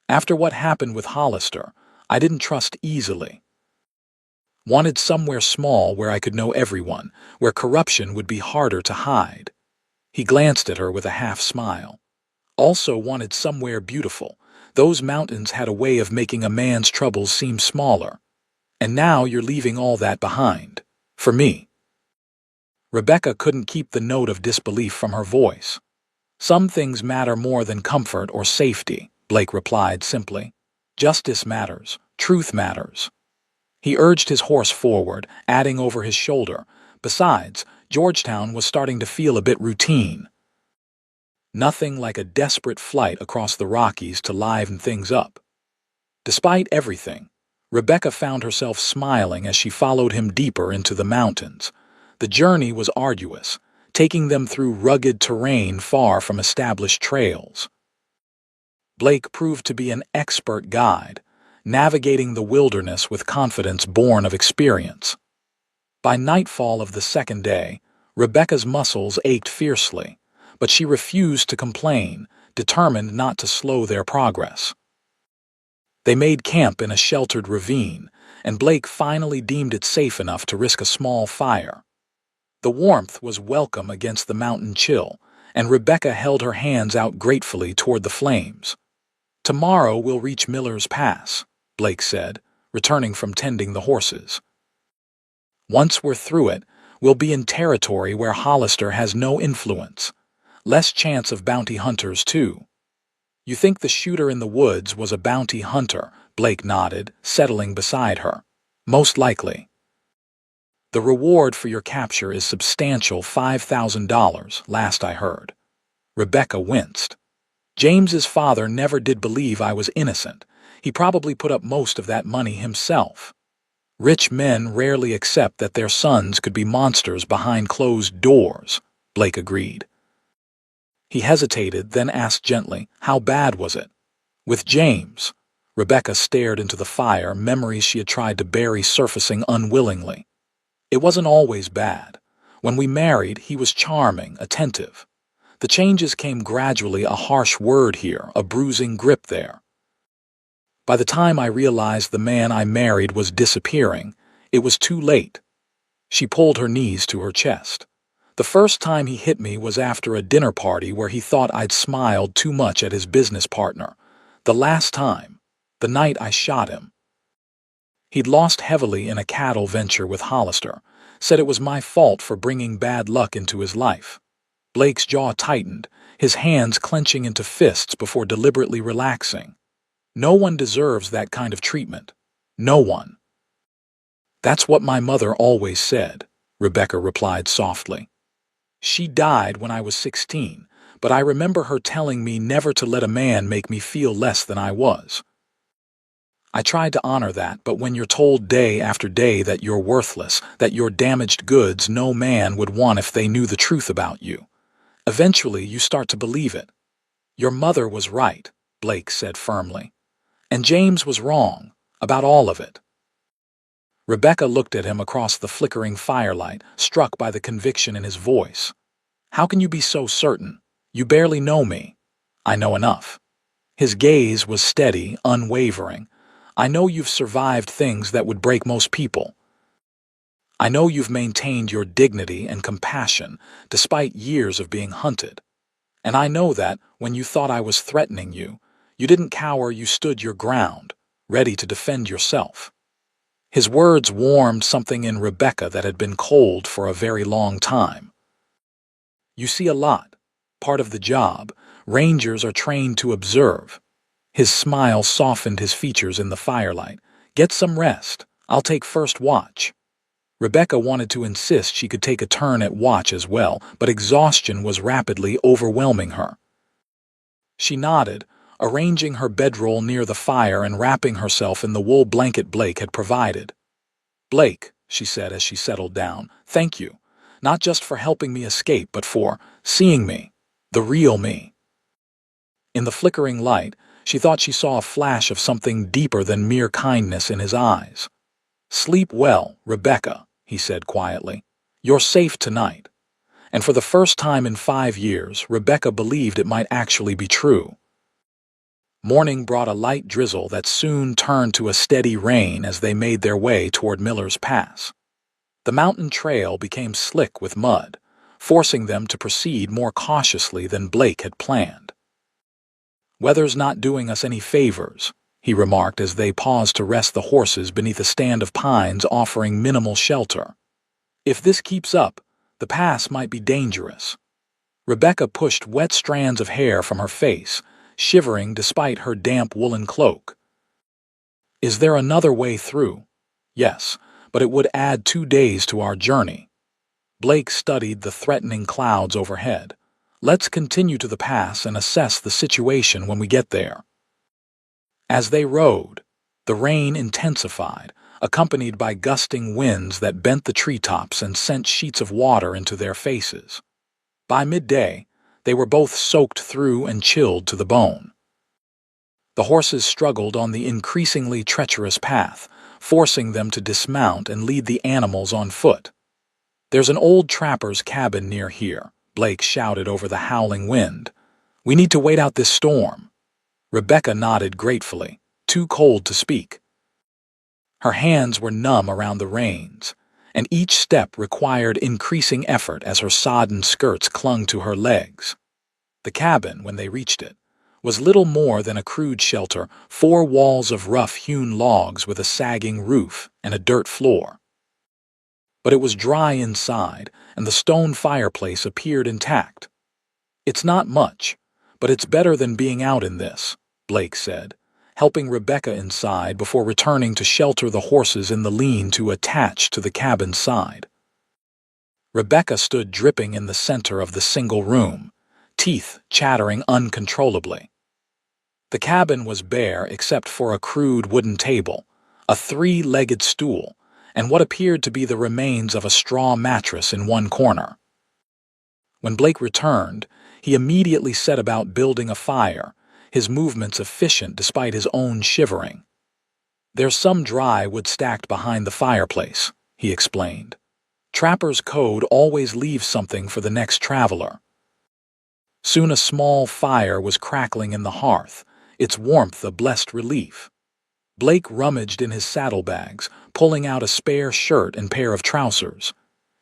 [SPEAKER 1] "After what happened with Hollister, I didn't trust easily. Wanted somewhere small where I could know everyone, where corruption would be harder to hide." He glanced at her with a half-smile. "Also wanted somewhere beautiful. Those mountains had a way of making a man's troubles seem smaller. And now you're leaving all that behind. For me." Rebecca couldn't keep the note of disbelief from her voice. "Some things matter more than comfort or safety," Blake replied simply. "Justice matters. Truth matters." He urged his horse forward, adding over his shoulder, "Besides, Georgetown was starting to feel a bit routine. Nothing like a desperate flight across the Rockies to liven things up." Despite everything, Rebecca found herself smiling as she followed him deeper into the mountains. The journey was arduous, taking them through rugged terrain far from established trails. Blake proved to be an expert guide, navigating the wilderness with confidence born of experience. By nightfall of the second day, Rebecca's muscles ached fiercely, but she refused to complain, determined not to slow their progress. They made camp in a sheltered ravine, and Blake finally deemed it safe enough to risk a small fire. The warmth was welcome against the mountain chill, and Rebecca held her hands out gratefully toward the flames. "Tomorrow we'll reach Miller's Pass," Blake said, returning from tending the horses. "Once we're through it, we'll be in territory where Hollister has no influence. Less chance of bounty hunters, too." "You think the shooter in the woods was a bounty hunter?" Blake nodded, settling beside her. "Most likely. The reward for your capture is substantial, $5,000, last I heard." Rebecca winced. "James's father never did believe I was innocent. He probably put up most of that money himself." "Rich men rarely accept that their sons could be monsters behind closed doors," Blake agreed. He hesitated, then asked gently, "How bad was it?" "With James?" Rebecca stared into the fire, memories she had tried to bury surfacing unwillingly. "It wasn't always bad. When we married, he was charming, attentive. The changes came gradually, a harsh word here, a bruising grip there. By the time I realized the man I married was disappearing, it was too late." She pulled her knees to her chest. "The first time he hit me was after a dinner party where he thought I'd smiled too much at his business partner. The last time, the night I shot him. He'd lost heavily in a cattle venture with Hollister, said it was my fault for bringing bad luck into his life." Blake's jaw tightened, his hands clenching into fists before deliberately relaxing. "No one deserves that kind of treatment. No one." "That's what my mother always said," Rebecca replied softly. "She died when I was 16, but I remember her telling me never to let a man make me feel less than I was. I tried to honor that, but when you're told day after day that you're worthless, that you're damaged goods no man would want if they knew the truth about you, eventually you start to believe it." "Your mother was right," Blake said firmly. "And James was wrong, about all of it." Rebecca looked at him across the flickering firelight, struck by the conviction in his voice. "How can you be so certain? You barely know me." "I know enough." His gaze was steady, unwavering. "I know you've survived things that would break most people. I know you've maintained your dignity and compassion despite years of being hunted. And I know that, when you thought I was threatening you, you didn't cower, you stood your ground. ready to defend yourself. His words warmed something in Rebecca that had been cold for a very long time. You see a lot. Part of the job. Rangers are trained to observe. His smile softened his features in the firelight. Get some rest. I'll take first watch. Rebecca wanted to insist she could take a turn at watch as well, but exhaustion was rapidly overwhelming her. She nodded, arranging her bedroll near the fire and wrapping herself in the wool blanket Blake had provided. Blake, she said as she settled down, thank you. Not just for helping me escape, but for seeing me, the real me. In the flickering light, she thought she saw a flash of something deeper than mere kindness in his eyes. Sleep well, Rebecca, he said quietly. You're safe tonight. And for the first time in 5 years, Rebecca believed it might actually be true. Morning brought a light drizzle that soon turned to a steady rain as they made their way toward Miller's Pass. The mountain trail became slick with mud, forcing them to proceed more cautiously than Blake had planned. Weather's not doing us any favors, he remarked as they paused to rest the horses beneath a stand of pines offering minimal shelter. If this keeps up, the pass might be dangerous. Rebecca pushed wet strands of hair from her face, shivering despite her damp woolen cloak. Is there another way through? Yes, but it would add 2 days to our journey. Blake studied the threatening clouds overhead. Let's continue to the pass and assess the situation when we get there. As they rode, the rain intensified, accompanied by gusting winds that bent the treetops and sent sheets of water into their faces. By midday, they were both soaked through and chilled to the bone. The horses struggled on the increasingly treacherous path, forcing them to dismount and lead the animals on foot. There's an old trapper's cabin near here, Blake shouted over the howling wind. We need to wait out this storm. Rebecca nodded gratefully, too cold to speak. Her hands were numb around the reins, and each step required increasing effort as her sodden skirts clung to her legs. The cabin, when they reached it, was little more than a crude shelter, 4 walls of rough-hewn logs with a sagging roof and a dirt floor. But it was dry inside, and the stone fireplace appeared intact. It's not much, but it's better than being out in this, Blake said, helping Rebecca inside before returning to shelter the horses in the lean-to attached to the cabin's side. Rebecca stood dripping in the center of the single room, teeth chattering uncontrollably. The cabin was bare except for a crude wooden table, a 3-legged stool, and what appeared to be the remains of a straw mattress in one corner. When Blake returned, he immediately set about building a fire, his movements efficient despite his own shivering. There's some dry wood stacked behind the fireplace, he explained. Trapper's code always leaves something for the next traveler. Soon a small fire was crackling in the hearth, its warmth a blessed relief. Blake rummaged in his saddlebags, pulling out a spare shirt and pair of trousers.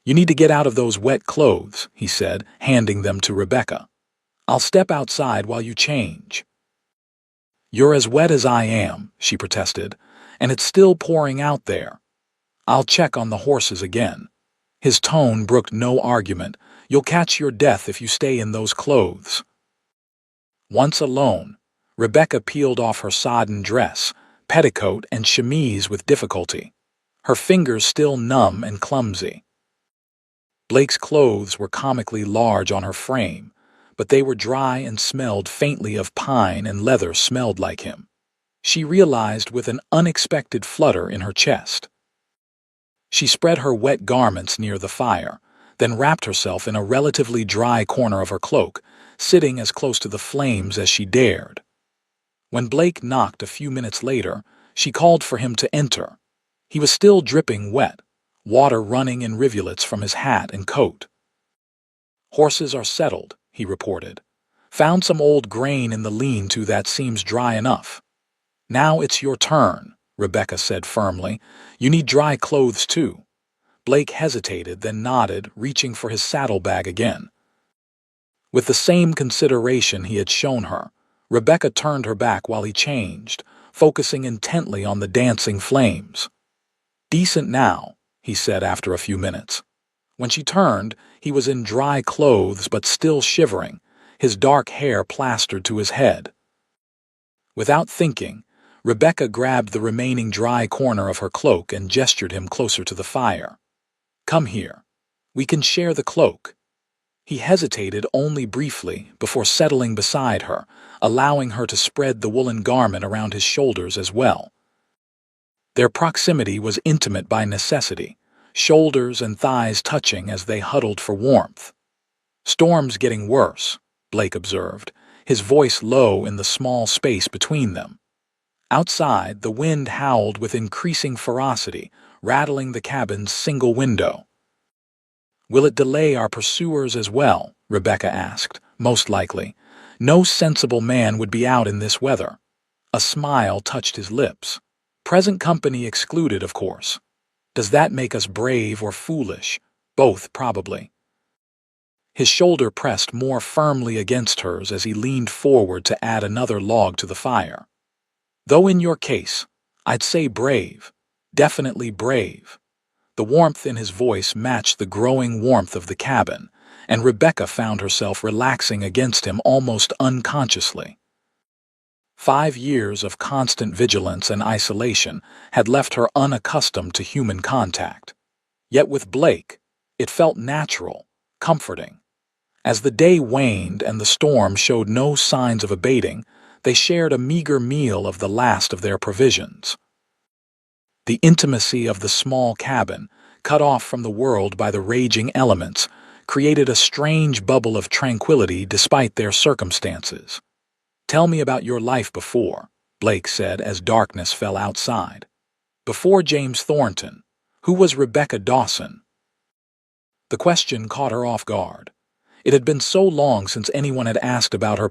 [SPEAKER 1] You need to get out of those wet clothes, he said, handing them to Rebecca. I'll step outside while you change. You're as wet as I am, she protested, and it's still pouring out there. I'll check on the horses again. His tone brooked no argument. You'll catch your death if you stay in those clothes. Once alone, Rebecca peeled off her sodden dress, petticoat, and chemise with difficulty, her fingers still numb and clumsy. Blake's clothes were comically large on her frame, but they were dry and smelled faintly of pine, and leather smelled like him. She realized with an unexpected flutter in her chest. She spread her wet garments near the fire, then wrapped herself in a relatively dry corner of her cloak, sitting as close to the flames as she dared. When Blake knocked a few minutes later, she called for him to enter. He was still dripping wet, water running in rivulets from his hat and coat. Horses are settled, he reported. Found some old grain in the lean-to that seems dry enough. Now it's your turn, Rebecca said firmly. You need dry clothes too. Blake hesitated, then nodded, reaching for his saddlebag again. With the same consideration he had shown her, Rebecca turned her back while he changed, focusing intently on the dancing flames. "Decent now," he said after a few minutes. When she turned, he was in dry clothes but still shivering, his dark hair plastered to his head. Without thinking, Rebecca grabbed the remaining dry corner of her cloak and gestured him closer to the fire. "Come here. We can share the cloak." He hesitated only briefly before settling beside her, allowing her to spread the woolen garment around his shoulders as well. Their proximity was intimate by necessity, shoulders and thighs touching as they huddled for warmth. "Storm's getting worse," Blake observed, his voice low in the small space between them. Outside, the wind howled with increasing ferocity, rattling the cabin's single window. "Will it delay our pursuers as well?" Rebecca asked. "Most likely. No sensible man would be out in this weather." A smile touched his lips. "Present company excluded, of course. Does that make us brave or foolish? Both, probably." His shoulder pressed more firmly against hers as he leaned forward to add another log to the fire. "Though in your case, I'd say brave. Definitely brave." The warmth in his voice matched the growing warmth of the cabin, and Rebecca found herself relaxing against him almost unconsciously. 5 years of constant vigilance and isolation had left her unaccustomed to human contact. Yet with Blake, it felt natural, comforting. As the day waned and the storm showed no signs of abating, they shared a meager meal of the last of their provisions. The intimacy of the small cabin, cut off from the world by the raging elements, created a strange bubble of tranquility despite their circumstances. "Tell me about your life before," Blake said as darkness fell outside. "Before James Thornton, who was Rebecca Dawson?" The question caught her off guard. It had been so long since anyone had asked about her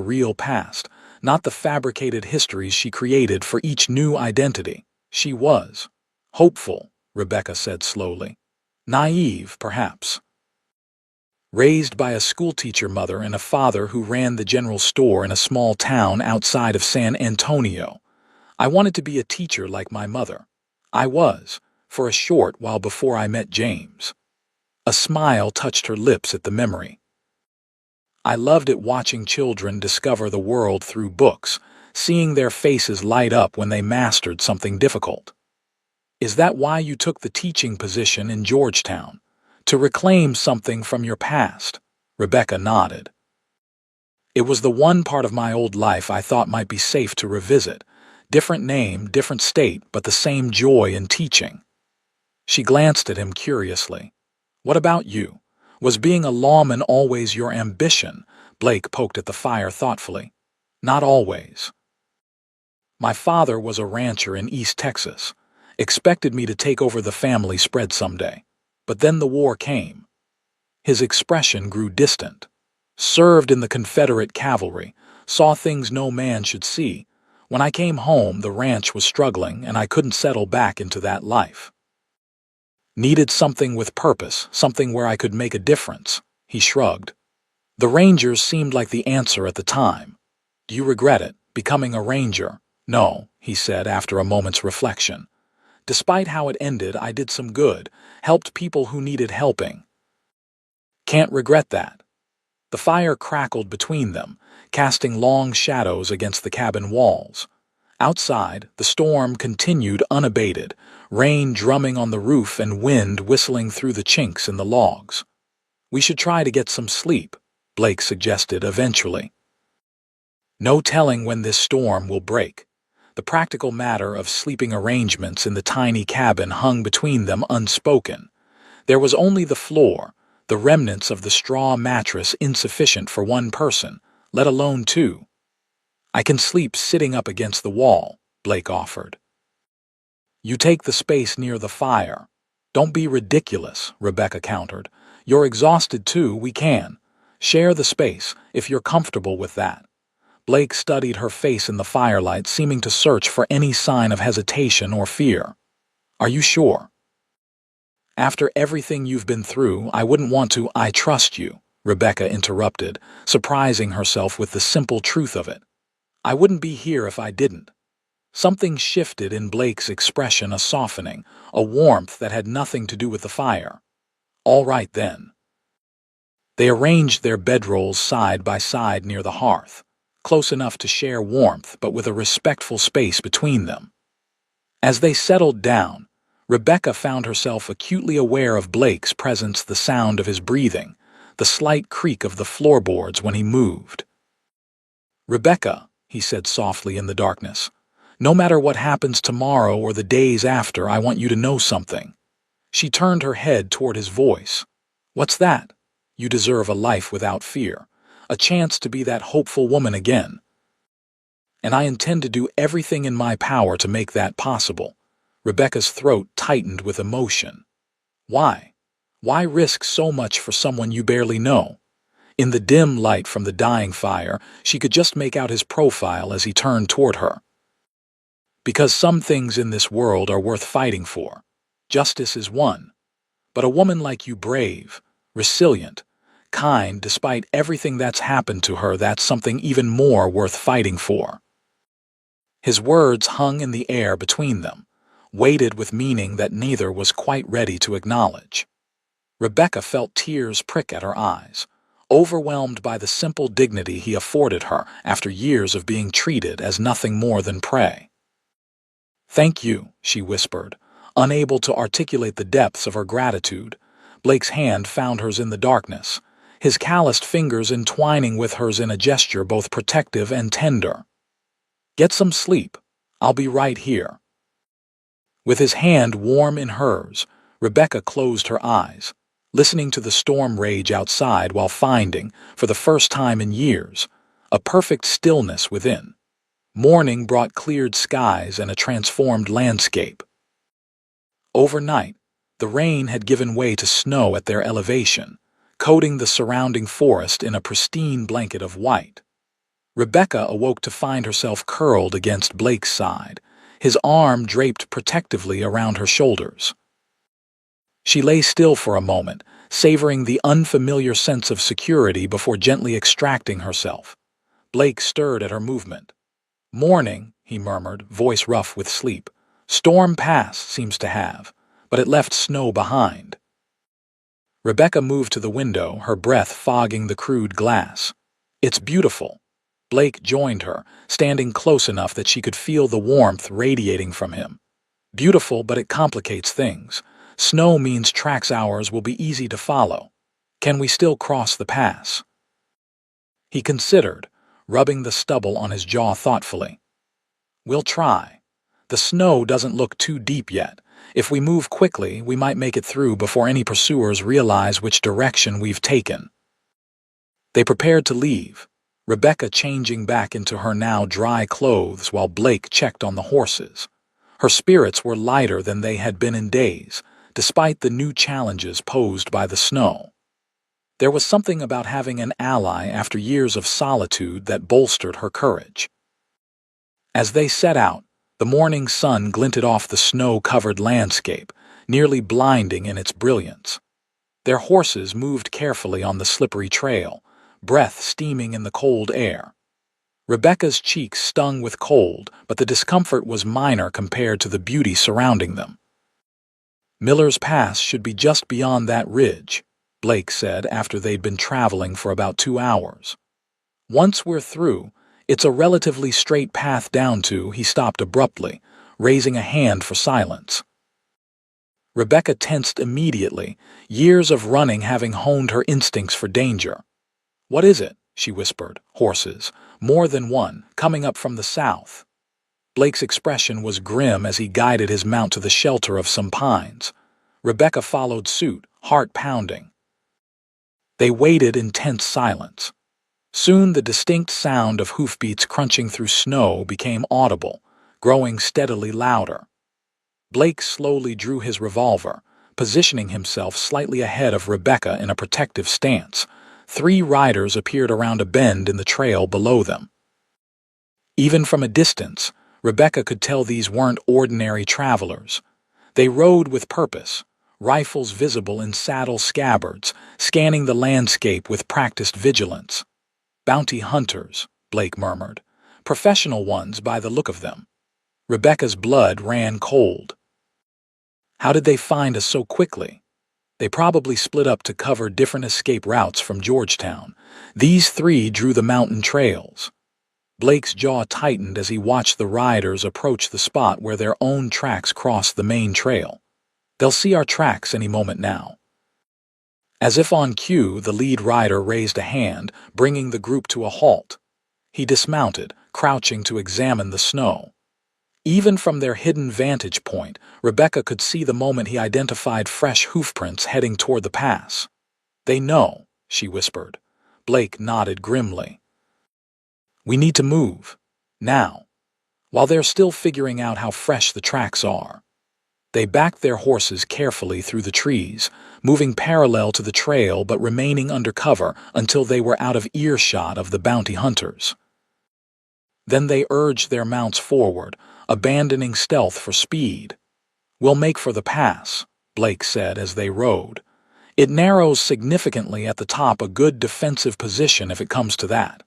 [SPEAKER 1] real past, not the fabricated histories she created for each new identity. She was hopeful, Rebecca said slowly. Naive, perhaps. Raised by a schoolteacher mother and a father who ran the general store in a small town outside of San Antonio, I wanted to be a teacher like my mother. I was, for a short while before I met James. A smile touched her lips at the memory. I loved it watching children discover the world through books, seeing their faces light up when they mastered something difficult. "Is that why you took the teaching position in Georgetown? To reclaim something from your past?" Rebecca nodded. "It was the one part of my old life I thought might be safe to revisit. Different name, different state, but the same joy in teaching." She glanced at him curiously. "What about you? Was being a lawman always your ambition?" Blake poked at the fire thoughtfully. "Not always. My father was a rancher in East Texas. Expected me to take over the family spread someday. But then the war came." His expression grew distant. "Served in the Confederate cavalry, saw things no man should see. When I came home, the ranch was struggling and I couldn't settle back into that life. Needed something with purpose, something where I could make a difference." He shrugged. "The Rangers seemed like the answer at the time. Do you regret it, becoming a Ranger?" "No," he said after a moment's reflection. "Despite how it ended, I did some good, helped people who needed helping." "Can't regret that." The fire crackled between them, casting long shadows against the cabin walls. Outside, the storm continued unabated, rain drumming on the roof and wind whistling through the chinks in the logs. "We should try to get some sleep," Blake suggested eventually. "No telling when this storm will break." The practical matter of sleeping arrangements in the tiny cabin hung between them unspoken. There was only the floor, the remnants of the straw mattress insufficient for one person, let alone two. "I can sleep sitting up against the wall," Blake offered. "You take the space near the fire." "Don't be ridiculous," Rebecca countered. "You're exhausted too, we can. Share the space, if you're comfortable with that." Blake studied her face in the firelight, seeming to search for any sign of hesitation or fear. "Are you sure?" "After everything you've been through, I wouldn't want to." "I trust you," Rebecca interrupted, surprising herself with the simple truth of it. "I wouldn't be here if I didn't." Something shifted in Blake's expression, a softening, a warmth that had nothing to do with the fire. All right then. They arranged their bedrolls side by side near the hearth, close enough to share warmth but with a respectful space between them. As they settled down, Rebecca found herself acutely aware of Blake's presence, the sound of his breathing, the slight creak of the floorboards when he moved. "Rebecca," he said softly in the darkness, "no matter what happens tomorrow or the days after, I want you to know something." She turned her head toward his voice. "What's that?" "You deserve a life without fear, a chance to be that hopeful woman again. And I intend to do everything in my power to make that possible." Rebecca's throat tightened with emotion. "Why? Why risk so much for someone you barely know?" In the dim light from the dying fire, she could just make out his profile as he turned toward her. "Because some things in this world are worth fighting for. Justice is one. But a woman like you, brave, resilient, kind, despite everything that's happened to her, that's something even more worth fighting for." His words hung in the air between them, weighted with meaning that neither was quite ready to acknowledge. Rebecca felt tears prick at her eyes, overwhelmed by the simple dignity he afforded her after years of being treated as nothing more than prey. "Thank you," she whispered, unable to articulate the depths of her gratitude. Blake's hand found hers in the darkness, his calloused fingers entwining with hers in a gesture both protective and tender. "Get some sleep. I'll be right here." With his hand warm in hers, Rebecca closed her eyes, listening to the storm rage outside while finding, for the first time in years, a perfect stillness within. Morning brought cleared skies and a transformed landscape. Overnight, the rain had given way to snow at their elevation, coating the surrounding forest in a pristine blanket of white. Rebecca awoke to find herself curled against Blake's side, his arm draped protectively around her shoulders. She lay still for a moment, savoring the unfamiliar sense of security before gently extracting herself. Blake stirred at her movement. "Morning," he murmured, voice rough with sleep. "Storm pass, seems to have, but it left snow behind." Rebecca moved to the window, her breath fogging the crude glass. "It's beautiful." Blake joined her, standing close enough that she could feel the warmth radiating from him. "Beautiful, but it complicates things. Snow means tracks ours will be easy to follow. Can we still cross the pass?" He considered, rubbing the stubble on his jaw thoughtfully. "We'll try. The snow doesn't look too deep yet. If we move quickly, we might make it through before any pursuers realize which direction we've taken." They prepared to leave, Rebecca changing back into her now dry clothes while Blake checked on the horses. Her spirits were lighter than they had been in days, despite the new challenges posed by the snow. There was something about having an ally after years of solitude that bolstered her courage. As they set out, the morning sun glinted off the snow-covered landscape, nearly blinding in its brilliance. Their horses moved carefully on the slippery trail, breath steaming in the cold air. Rebecca's cheeks stung with cold, but the discomfort was minor compared to the beauty surrounding them. "Miller's Pass should be just beyond that ridge," Blake said after they'd been traveling for about 2 hours. "Once we're through, it's a relatively straight path down to—" He stopped abruptly, raising a hand for silence. Rebecca tensed immediately, years of running having honed her instincts for danger. "What is it?" she whispered. "Horses. More than one, coming up from the south." Blake's expression was grim as he guided his mount to the shelter of some pines. Rebecca followed suit, heart pounding. They waited in tense silence. Soon the distinct sound of hoofbeats crunching through snow became audible, growing steadily louder. Blake slowly drew his revolver, positioning himself slightly ahead of Rebecca in a protective stance. 3 riders appeared around a bend in the trail below them. Even from a distance, Rebecca could tell these weren't ordinary travelers. They rode with purpose, rifles visible in saddle scabbards, scanning the landscape with practiced vigilance. "Bounty hunters," Blake murmured. "Professional ones by the look of them." Rebecca's blood ran cold. How did they find us so quickly? They probably split up to cover different escape routes from Georgetown. These three drew the mountain trails. Blake's jaw tightened as he watched the riders approach the spot where their own tracks crossed the main trail. They'll see our tracks any moment now. As if on cue, the lead rider raised a hand, bringing the group to a halt. He dismounted, crouching to examine the snow. Even from their hidden vantage point, Rebecca could see the moment he identified fresh hoofprints heading toward the pass. "They know," she whispered. Blake nodded grimly. "We need to move. Now. While they're still figuring out how fresh the tracks are." They backed their horses carefully through the trees, moving parallel to the trail but remaining under cover until they were out of earshot of the bounty hunters. Then they urged their mounts forward, abandoning stealth for speed. "We'll make for the pass," Blake said as they rode. "It narrows significantly at the top, a good defensive position if it comes to that."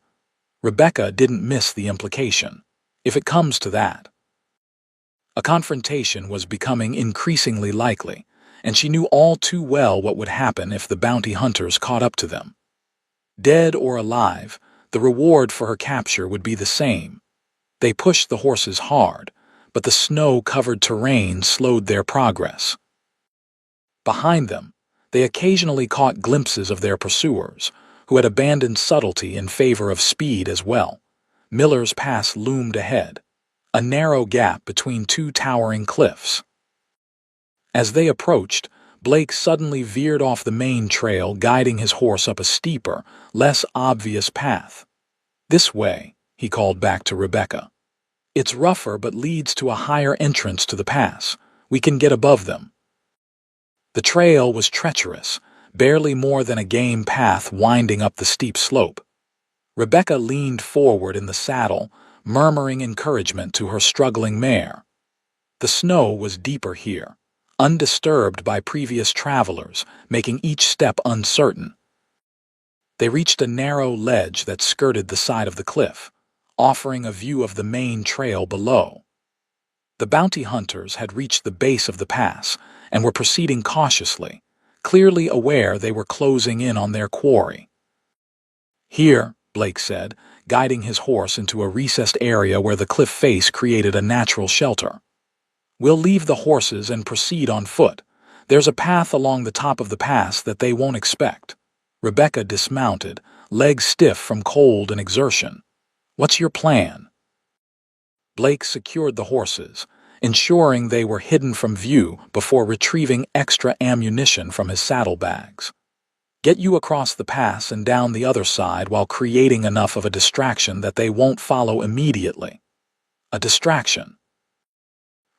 [SPEAKER 1] Rebecca didn't miss the implication. If it comes to that. A confrontation was becoming increasingly likely, and she knew all too well what would happen if the bounty hunters caught up to them. Dead or alive, the reward for her capture would be the same. They pushed the horses hard, but the snow-covered terrain slowed their progress. Behind them, they occasionally caught glimpses of their pursuers, who had abandoned subtlety in favor of speed as well. Miller's Pass loomed ahead, a narrow gap between two towering cliffs. As they approached, Blake suddenly veered off the main trail, guiding his horse up a steeper, less obvious path. "This way," he called back to Rebecca. "It's rougher but leads to a higher entrance to the pass. We can get above them." The trail was treacherous, barely more than a game path winding up the steep slope. Rebecca leaned forward in the saddle, murmuring encouragement to her struggling mare. The snow was deeper here, undisturbed by previous travelers, making each step uncertain. They reached a narrow ledge that skirted the side of the cliff, offering a view of the main trail below. The bounty hunters had reached the base of the pass and were proceeding cautiously, clearly aware they were closing in on their quarry. "Here," Blake said, guiding his horse into a recessed area where the cliff face created a natural shelter. "We'll leave the horses and proceed on foot. There's a path along the top of the pass that they won't expect." Rebecca dismounted, legs stiff from cold and exertion. "What's your plan?" Blake secured the horses, ensuring they were hidden from view before retrieving extra ammunition from his saddlebags. "Get you across the pass and down the other side while creating enough of a distraction that they won't follow immediately." A distraction.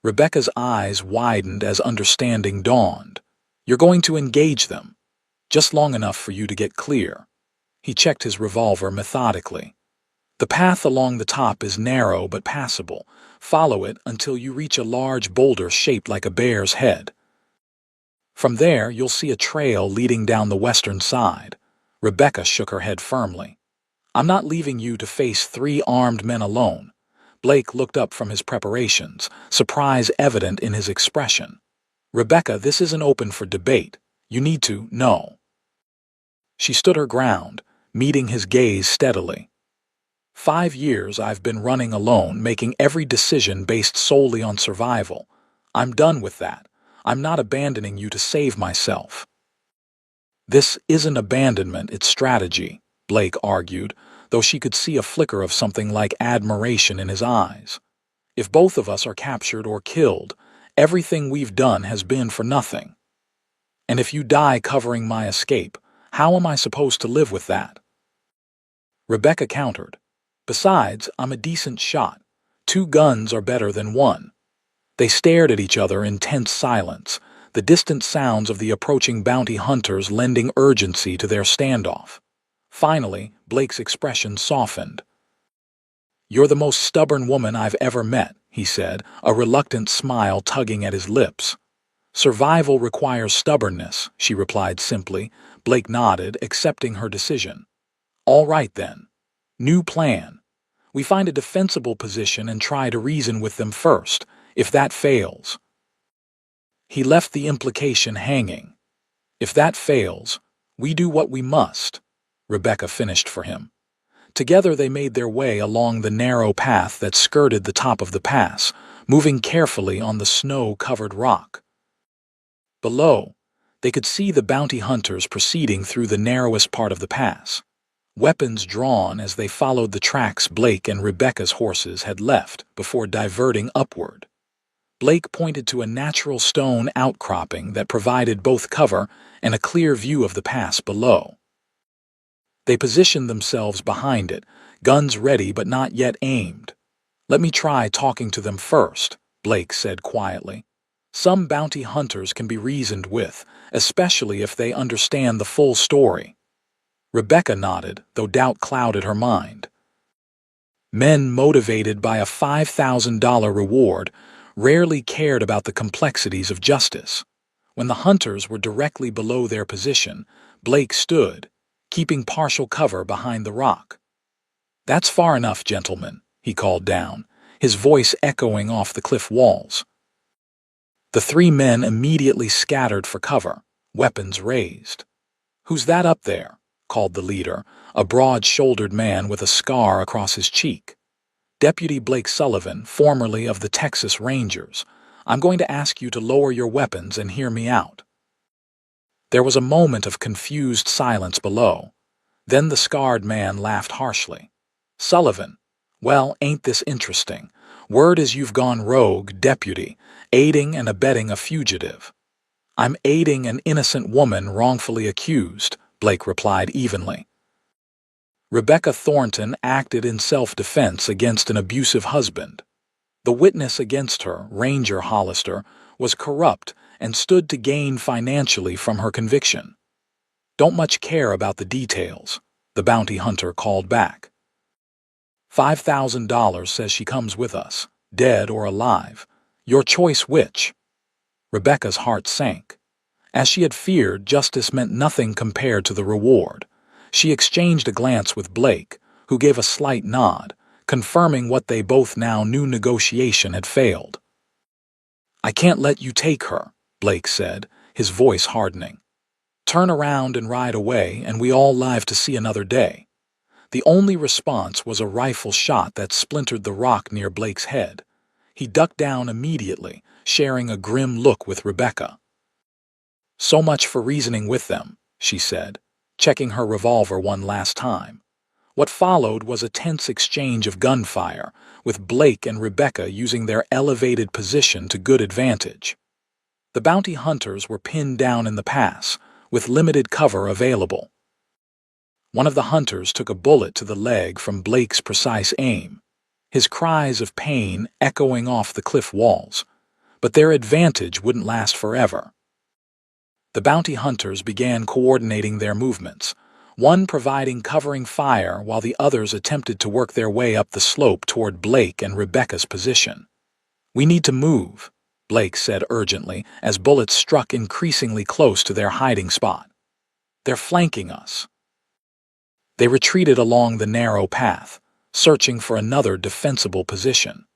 [SPEAKER 1] Rebecca's eyes widened as understanding dawned. "You're going to engage them. Just long enough for you to get clear." He checked his revolver methodically. "The path along the top is narrow but passable. Follow it until you reach a large boulder shaped like a bear's head. From there, you'll see a trail leading down the western side." Rebecca shook her head firmly. "I'm not leaving you to face 3 armed men alone." Blake looked up from his preparations, surprise evident in his expression. "Rebecca, this isn't open for debate. You need to know." She stood her ground, meeting his gaze steadily. 5 years I've been running alone, making every decision based solely on survival. I'm done with that. I'm not abandoning you to save myself." "This isn't abandonment, it's strategy," Blake argued, though she could see a flicker of something like admiration in his eyes. "If both of us are captured or killed, everything we've done has been for nothing. And if you die covering my escape, how am I supposed to live with that?" Rebecca countered. "Besides, I'm a decent shot. 2 guns are better than 1. They stared at each other in tense silence, the distant sounds of the approaching bounty hunters lending urgency to their standoff. Finally, Blake's expression softened. "You're the most stubborn woman I've ever met," he said, a reluctant smile tugging at his lips. "Survival requires stubbornness," she replied simply. Blake nodded, accepting her decision. "All right then. New plan. We find a defensible position and try to reason with them first. If that fails, he left the implication hanging. If that fails, we do what we must, Rebecca finished for him. Together they made their way along the narrow path that skirted the top of the pass, moving carefully on the snow-covered rock. Below, they could see the bounty hunters proceeding through the narrowest part of the pass, weapons drawn as they followed the tracks Blake and Rebecca's horses had left before diverting upward. Blake pointed to a natural stone outcropping that provided both cover and a clear view of the pass below. They positioned themselves behind it, guns ready but not yet aimed. "Let me try talking to them first," Blake said quietly. "Some bounty hunters can be reasoned with, especially if they understand the full story." Rebecca nodded, though doubt clouded her mind. Men motivated by a $5,000 reward rarely cared about the complexities of justice. When the hunters were directly below their position, Blake stood, keeping partial cover behind the rock. "That's far enough, gentlemen," he called down, his voice echoing off the cliff walls. The three men immediately scattered for cover, weapons raised. "Who's that up there?" called the leader, a broad-shouldered man with a scar across his cheek. "Deputy Blake Sullivan, formerly of the Texas Rangers. I'm going to ask you to lower your weapons and hear me out." There was a moment of confused silence below. Then the scarred man laughed harshly. "Sullivan, well, ain't this interesting? Word is you've gone rogue, deputy, aiding and abetting a fugitive." "I'm aiding an innocent woman wrongfully accused," Blake replied evenly. Rebecca Thornton acted in self-defense against an abusive husband. The witness against her, Ranger Hollister, was corrupt and stood to gain financially from her conviction. "Don't much care about the details," the bounty hunter called back. $5,000 says she comes with us, dead or alive. Your choice which?" Rebecca's heart sank. As she had feared, justice meant nothing compared to the reward. She exchanged a glance with Blake, who gave a slight nod, confirming what they both now knew: negotiation had failed. "I can't let you take her," Blake said, his voice hardening. "Turn around and ride away, and we all live to see another day." The only response was a rifle shot that splintered the rock near Blake's head. He ducked down immediately, sharing a grim look with Rebecca. "So much for reasoning with them," she said, checking her revolver one last time. What followed was a tense exchange of gunfire, with Blake and Rebecca using their elevated position to good advantage. The bounty hunters were pinned down in the pass, with limited cover available. One of the hunters took a bullet to the leg from Blake's precise aim, his cries of pain echoing off the cliff walls. But their advantage wouldn't last forever. The bounty hunters began coordinating their movements, one providing covering fire while the others attempted to work their way up the slope toward Blake and Rebecca's position. "We need to move," Blake said urgently as bullets struck increasingly close to their hiding spot. "They're flanking us." They retreated along the narrow path, searching for another defensible position.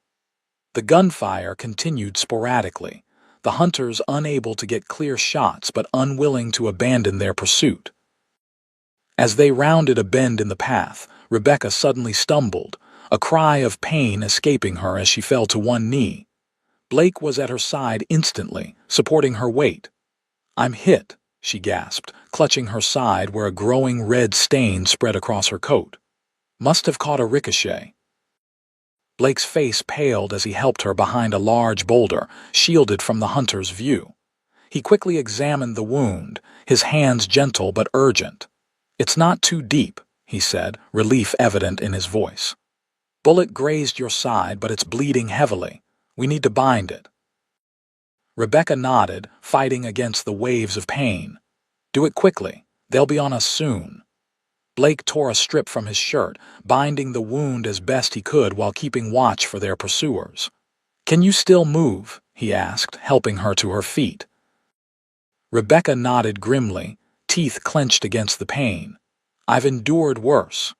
[SPEAKER 1] The gunfire continued sporadically, the hunters unable to get clear shots but unwilling to abandon their pursuit. As they rounded a bend in the path, Rebecca suddenly stumbled, a cry of pain escaping her as she fell to one knee. Blake was at her side instantly, supporting her weight. "I'm hit," she gasped, clutching her side where a growing red stain spread across her coat. "Must have caught a ricochet." Blake's face paled as he helped her behind a large boulder, shielded from the hunter's view. He quickly examined the wound, his hands gentle but urgent. "It's not too deep," he said, relief evident in his voice. "Bullet grazed your side, but it's bleeding heavily. We need to bind it." Rebecca nodded, fighting against the waves of pain. "Do it quickly. They'll be on us soon." Blake tore a strip from his shirt, binding the wound as best he could while keeping watch for their pursuers. "Can you still move?" he asked, helping her to her feet. Rebecca nodded grimly, teeth clenched against the pain. "I've endured worse."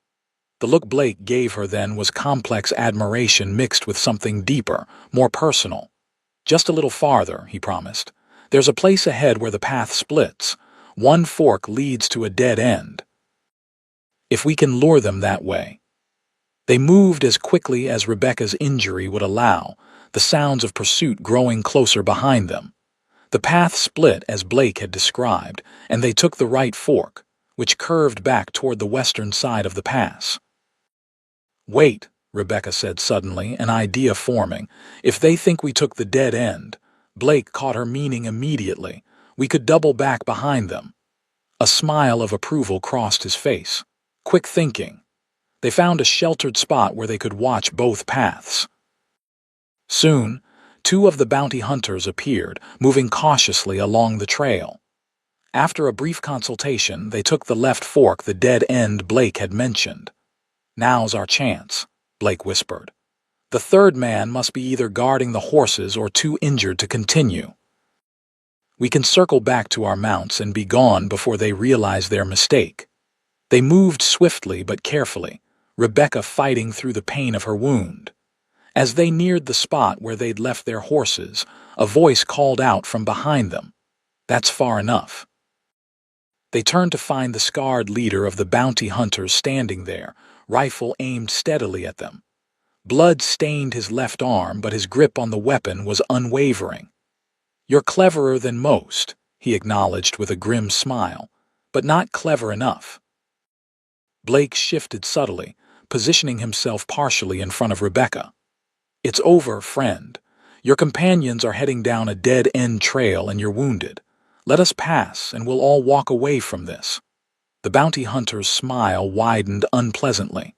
[SPEAKER 1] The look Blake gave her then was complex admiration mixed with something deeper, more personal. "Just a little farther," he promised. "There's a place ahead where the path splits. One fork leads to a dead end. If we can lure them that way." They moved as quickly as Rebecca's injury would allow, the sounds of pursuit growing closer behind them. The path split as Blake had described, and they took the right fork, which curved back toward the western side of the pass. "Wait," Rebecca said suddenly, an idea forming. "If they think we took the dead end," Blake caught her meaning immediately, "we could double back behind them." A smile of approval crossed his face. Quick thinking. They found a sheltered spot where they could watch both paths. Soon, two of the bounty hunters appeared, moving cautiously along the trail. After a brief consultation, they took the left fork, the dead end Blake had mentioned. "Now's our chance," Blake whispered. "The third man must be either guarding the horses or too injured to continue. We can circle back to our mounts and be gone before they realize their mistake." They moved swiftly but carefully, Rebecca fighting through the pain of her wound. As they neared the spot where they'd left their horses, a voice called out from behind them, "That's far enough." They turned to find the scarred leader of the bounty hunters standing there, rifle aimed steadily at them. Blood stained his left arm, but his grip on the weapon was unwavering. "You're cleverer than most," he acknowledged with a grim smile, "but not clever enough." Blake shifted subtly, positioning himself partially in front of Rebecca. "It's over, friend. Your companions are heading down a dead-end trail and you're wounded. Let us pass, and we'll all walk away from this." The bounty hunter's smile widened unpleasantly.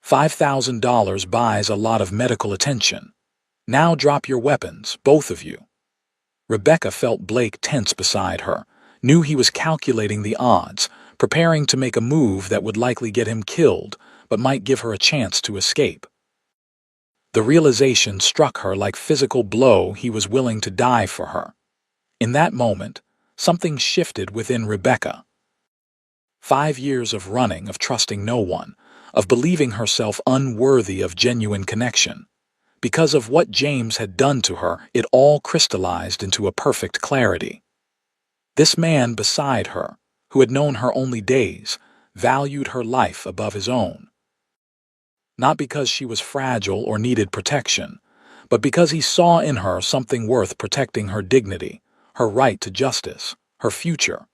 [SPEAKER 1] $5,000 buys a lot of medical attention. Now drop your weapons, both of you." Rebecca felt Blake tense beside her, knew he was calculating the odds, preparing to make a move that would likely get him killed, but might give her a chance to escape. The realization struck her like physical blow. He was willing to die for her. In that moment, something shifted within Rebecca. 5 years of running, of trusting no one, of believing herself unworthy of genuine connection. Because of what James had done to her, it all crystallized into a perfect clarity. This man beside her, who had known her only days, valued her life above his own. Not because she was fragile or needed protection, but because he saw in her something worth protecting: her dignity, her right to justice, her future.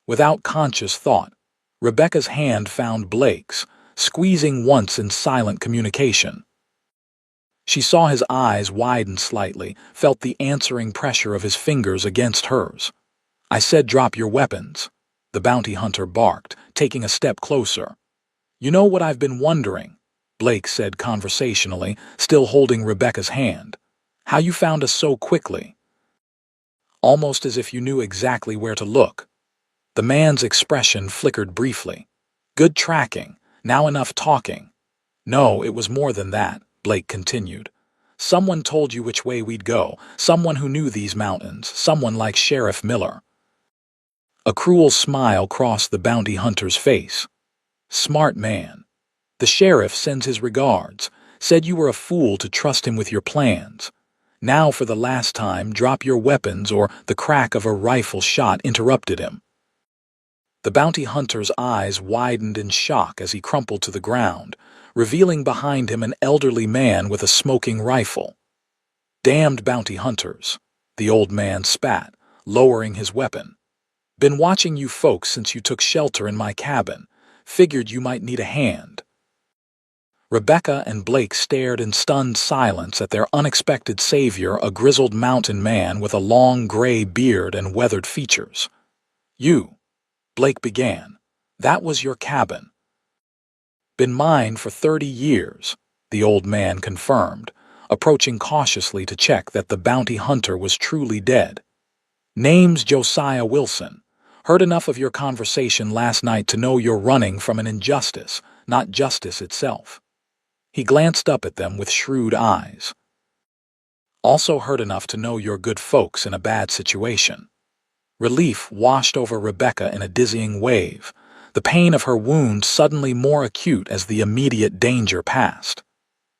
[SPEAKER 1] Without conscious thought, Rebecca's hand found Blake's, squeezing once in silent communication. She saw his eyes widen slightly, felt the answering pressure of his fingers against hers. "I said drop your weapons," the bounty hunter barked, taking a step closer. "You know what I've been wondering," Blake said conversationally, still holding Rebecca's hand. "How you found us so quickly. Almost as if you knew exactly where to look." The man's expression flickered briefly. "Good tracking, now enough talking." "No, it was more than that," Blake continued. "Someone told you which way we'd go, someone who knew these mountains, someone like Sheriff Miller." A cruel smile crossed the bounty hunter's face. "Smart man. The sheriff sends his regards, said you were a fool to trust him with your plans. Now for the last time, drop your weapons," or the crack of a rifle shot interrupted him. The bounty hunter's eyes widened in shock as he crumpled to the ground, revealing behind him an elderly man with a smoking rifle. "Damned bounty hunters," the old man spat, lowering his weapon. "Been watching you folks since you took shelter in my cabin. Figured you might need a hand." Rebecca and Blake stared in stunned silence at their unexpected savior, a grizzled mountain man with a long gray beard and weathered features. "You," Blake began, "that was your cabin." "Been mine for 30 years, the old man confirmed, approaching cautiously to check that the bounty hunter was truly dead. "Name's Josiah Wilson. Heard enough of your conversation last night to know you're running from an injustice, not justice itself." He glanced up at them with shrewd eyes. "Also heard enough to know you're good folks in a bad situation." Relief washed over Rebecca in a dizzying wave. the pain of her wound suddenly more acute as the immediate danger passed.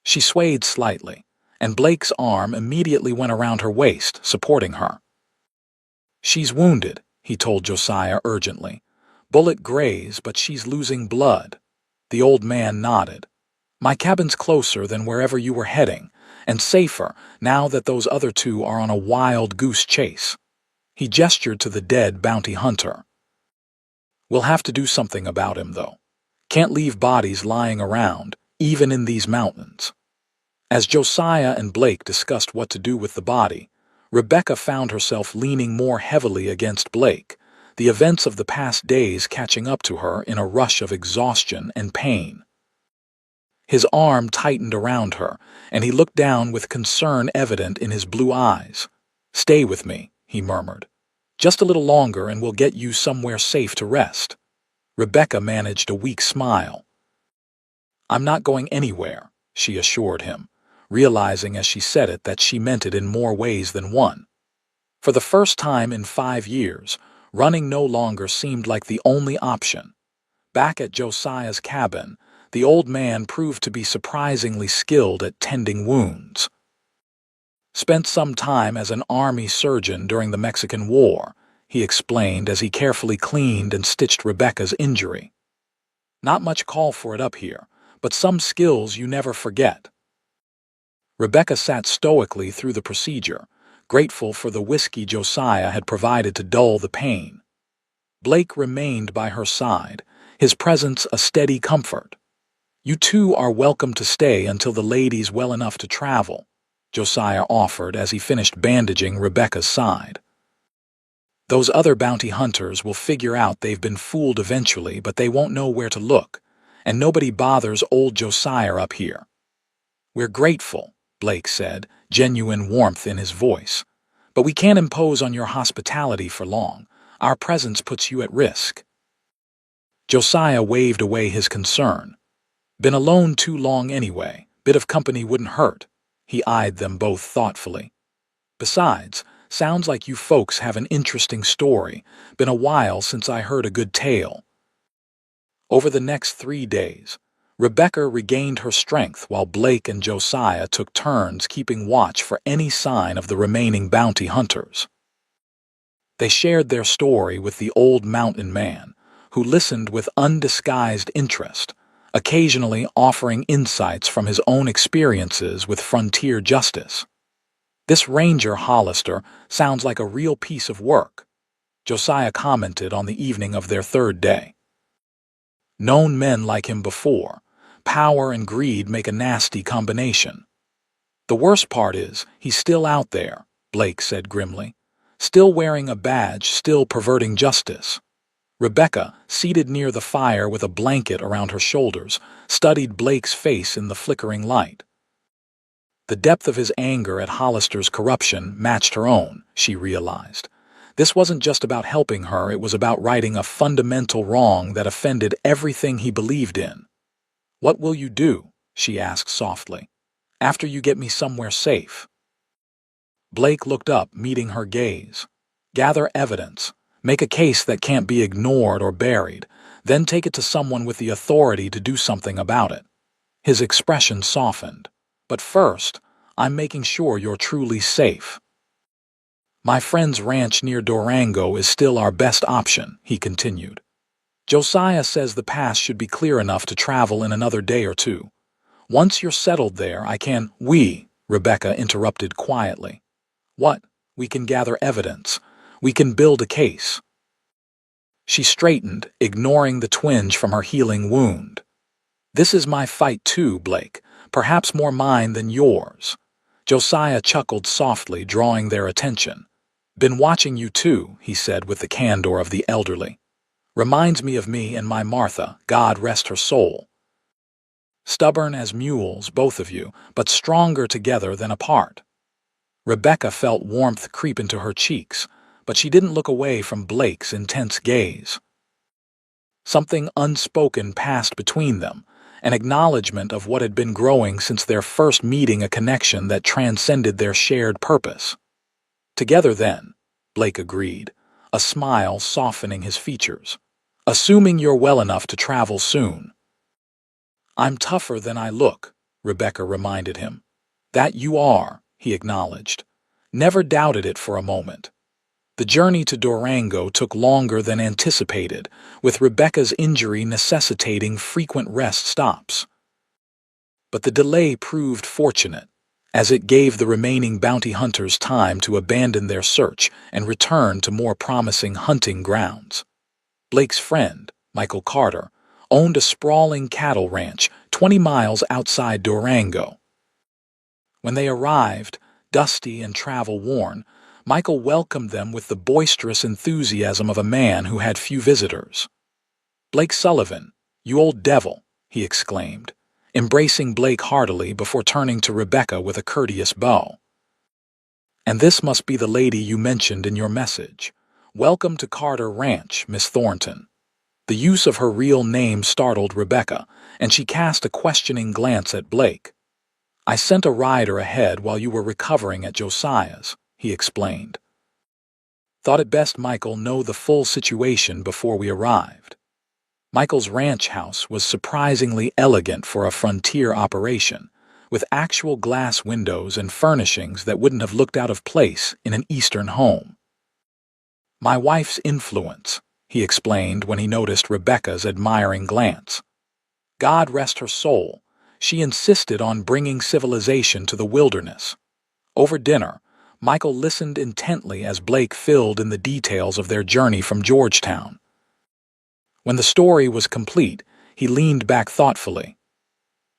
[SPEAKER 1] She swayed slightly, and Blake's arm immediately went around her waist, supporting her. "She's wounded," he told Josiah urgently. "Bullet graze, but she's losing blood." The old man nodded. "My cabin's closer than wherever you were heading, and safer now that those other two are on a wild goose chase." He gestured to the dead bounty hunter. "We'll have to do something about him, though. Can't leave bodies lying around, even in these mountains." As Josiah and Blake discussed what to do with the body, Rebecca found herself leaning more heavily against Blake, the events of the past days catching up to her in a rush of exhaustion and pain. His arm tightened around her, and he looked down with concern evident in his blue eyes. "Stay with me," he murmured. "Just a little longer and we'll get you somewhere safe to rest." Rebecca managed a weak smile. "I'm not going anywhere," she assured him, realizing as she said it that she meant it in more ways than one. For the first time in 5 years, running no longer seemed like the only option. Back at Josiah's cabin, the old man proved to be surprisingly skilled at tending wounds. "Spent some time as an army surgeon during the Mexican War," he explained as he carefully cleaned and stitched Rebecca's injury. "Not much call for it up here, but some skills you never forget." Rebecca sat stoically through the procedure, grateful for the whiskey Josiah had provided to dull the pain. Blake remained by her side, his presence a steady comfort. "You two are welcome to stay until the lady's well enough to travel," Josiah offered as he finished bandaging Rebecca's side. "Those other bounty hunters will figure out they've been fooled eventually, but they won't know where to look, and nobody bothers old Josiah up here." "We're grateful," Blake said, genuine warmth in his voice. "But we can't impose on your hospitality for long. Our presence puts you at risk." Josiah waved away his concern. "Been alone too long anyway. Bit of company wouldn't hurt." He eyed them both thoughtfully. "Besides, sounds like you folks have an interesting story. Been a while since I heard a good tale." Over the next 3 days, Rebecca regained her strength while Blake and Josiah took turns keeping watch for any sign of the remaining bounty hunters. They shared their story with the old mountain man, who listened with undisguised interest, occasionally offering insights from his own experiences with frontier justice. "This Ranger Hollister sounds like a real piece of work," Josiah commented on the evening of their 3rd day. "Known men like him before. Power and greed make a nasty combination." "The worst part is, he's still out there," Blake said grimly. "Still wearing a badge, still perverting justice." Rebecca, seated near the fire with a blanket around her shoulders, studied Blake's face in the flickering light. The depth of his anger at Hollister's corruption matched her own, she realized. This wasn't just about helping her, it was about righting a fundamental wrong that offended everything he believed in. "What will you do?" she asked softly. "After you get me somewhere safe?" Blake looked up, meeting her gaze. "Gather evidence. Make a case that can't be ignored or buried, then take it to someone with the authority to do something about it." His expression softened. "But first, I'm making sure you're truly safe." "My friend's ranch near Durango is still our best option," he continued. "Josiah says the pass should be clear enough to travel in another day or two. Once you're settled there, I can—" Rebecca interrupted quietly. "What? We can gather evidence. We can build a case." She straightened, ignoring the twinge from her healing wound. "This is my fight too, Blake. Perhaps more mine than yours." Josiah chuckled softly, drawing their attention. "Been watching you too," he said with the candor of the elderly. "Reminds me of me and my Martha, God rest her soul. Stubborn as mules, both of you, but stronger together than apart." Rebecca felt warmth creep into her cheeks, but she didn't look away from Blake's intense gaze. Something unspoken passed between them, an acknowledgement of what had been growing since their first meeting, a connection that transcended their shared purpose. "Together then," Blake agreed, a smile softening his features. assuming you're well enough to travel soon. I'm tougher than I look, Rebecca reminded him. That you are, he acknowledged. Never doubted it for a moment. The journey to Durango took longer than anticipated, with Rebecca's injury necessitating frequent rest stops. But the delay proved fortunate, as it gave the remaining bounty hunters time to abandon their search and return to more promising hunting grounds. Blake's friend, Michael Carter, owned a sprawling cattle ranch 20 miles outside Durango. When they arrived, dusty and travel-worn, Michael welcomed them with the boisterous enthusiasm of a man who had few visitors. "Blake Sullivan, you old devil," he exclaimed, embracing Blake heartily before turning to Rebecca with a courteous bow. "And this must be the lady you mentioned in your message. Welcome to Carter Ranch, Miss Thornton." The use of her real name startled Rebecca, and she cast a questioning glance at Blake. "I sent a rider ahead while you were recovering at Josiah's," he explained. "Thought it best Michael know the full situation before we arrived." Michael's ranch house was surprisingly elegant for a frontier operation, with actual glass windows and furnishings that wouldn't have looked out of place in an Eastern home. "My wife's influence," he explained when he noticed Rebecca's admiring glance. "God rest her soul, she insisted on bringing civilization to the wilderness." Over dinner, Michael listened intently as Blake filled in the details of their journey from Georgetown. When the story was complete, he leaned back thoughtfully.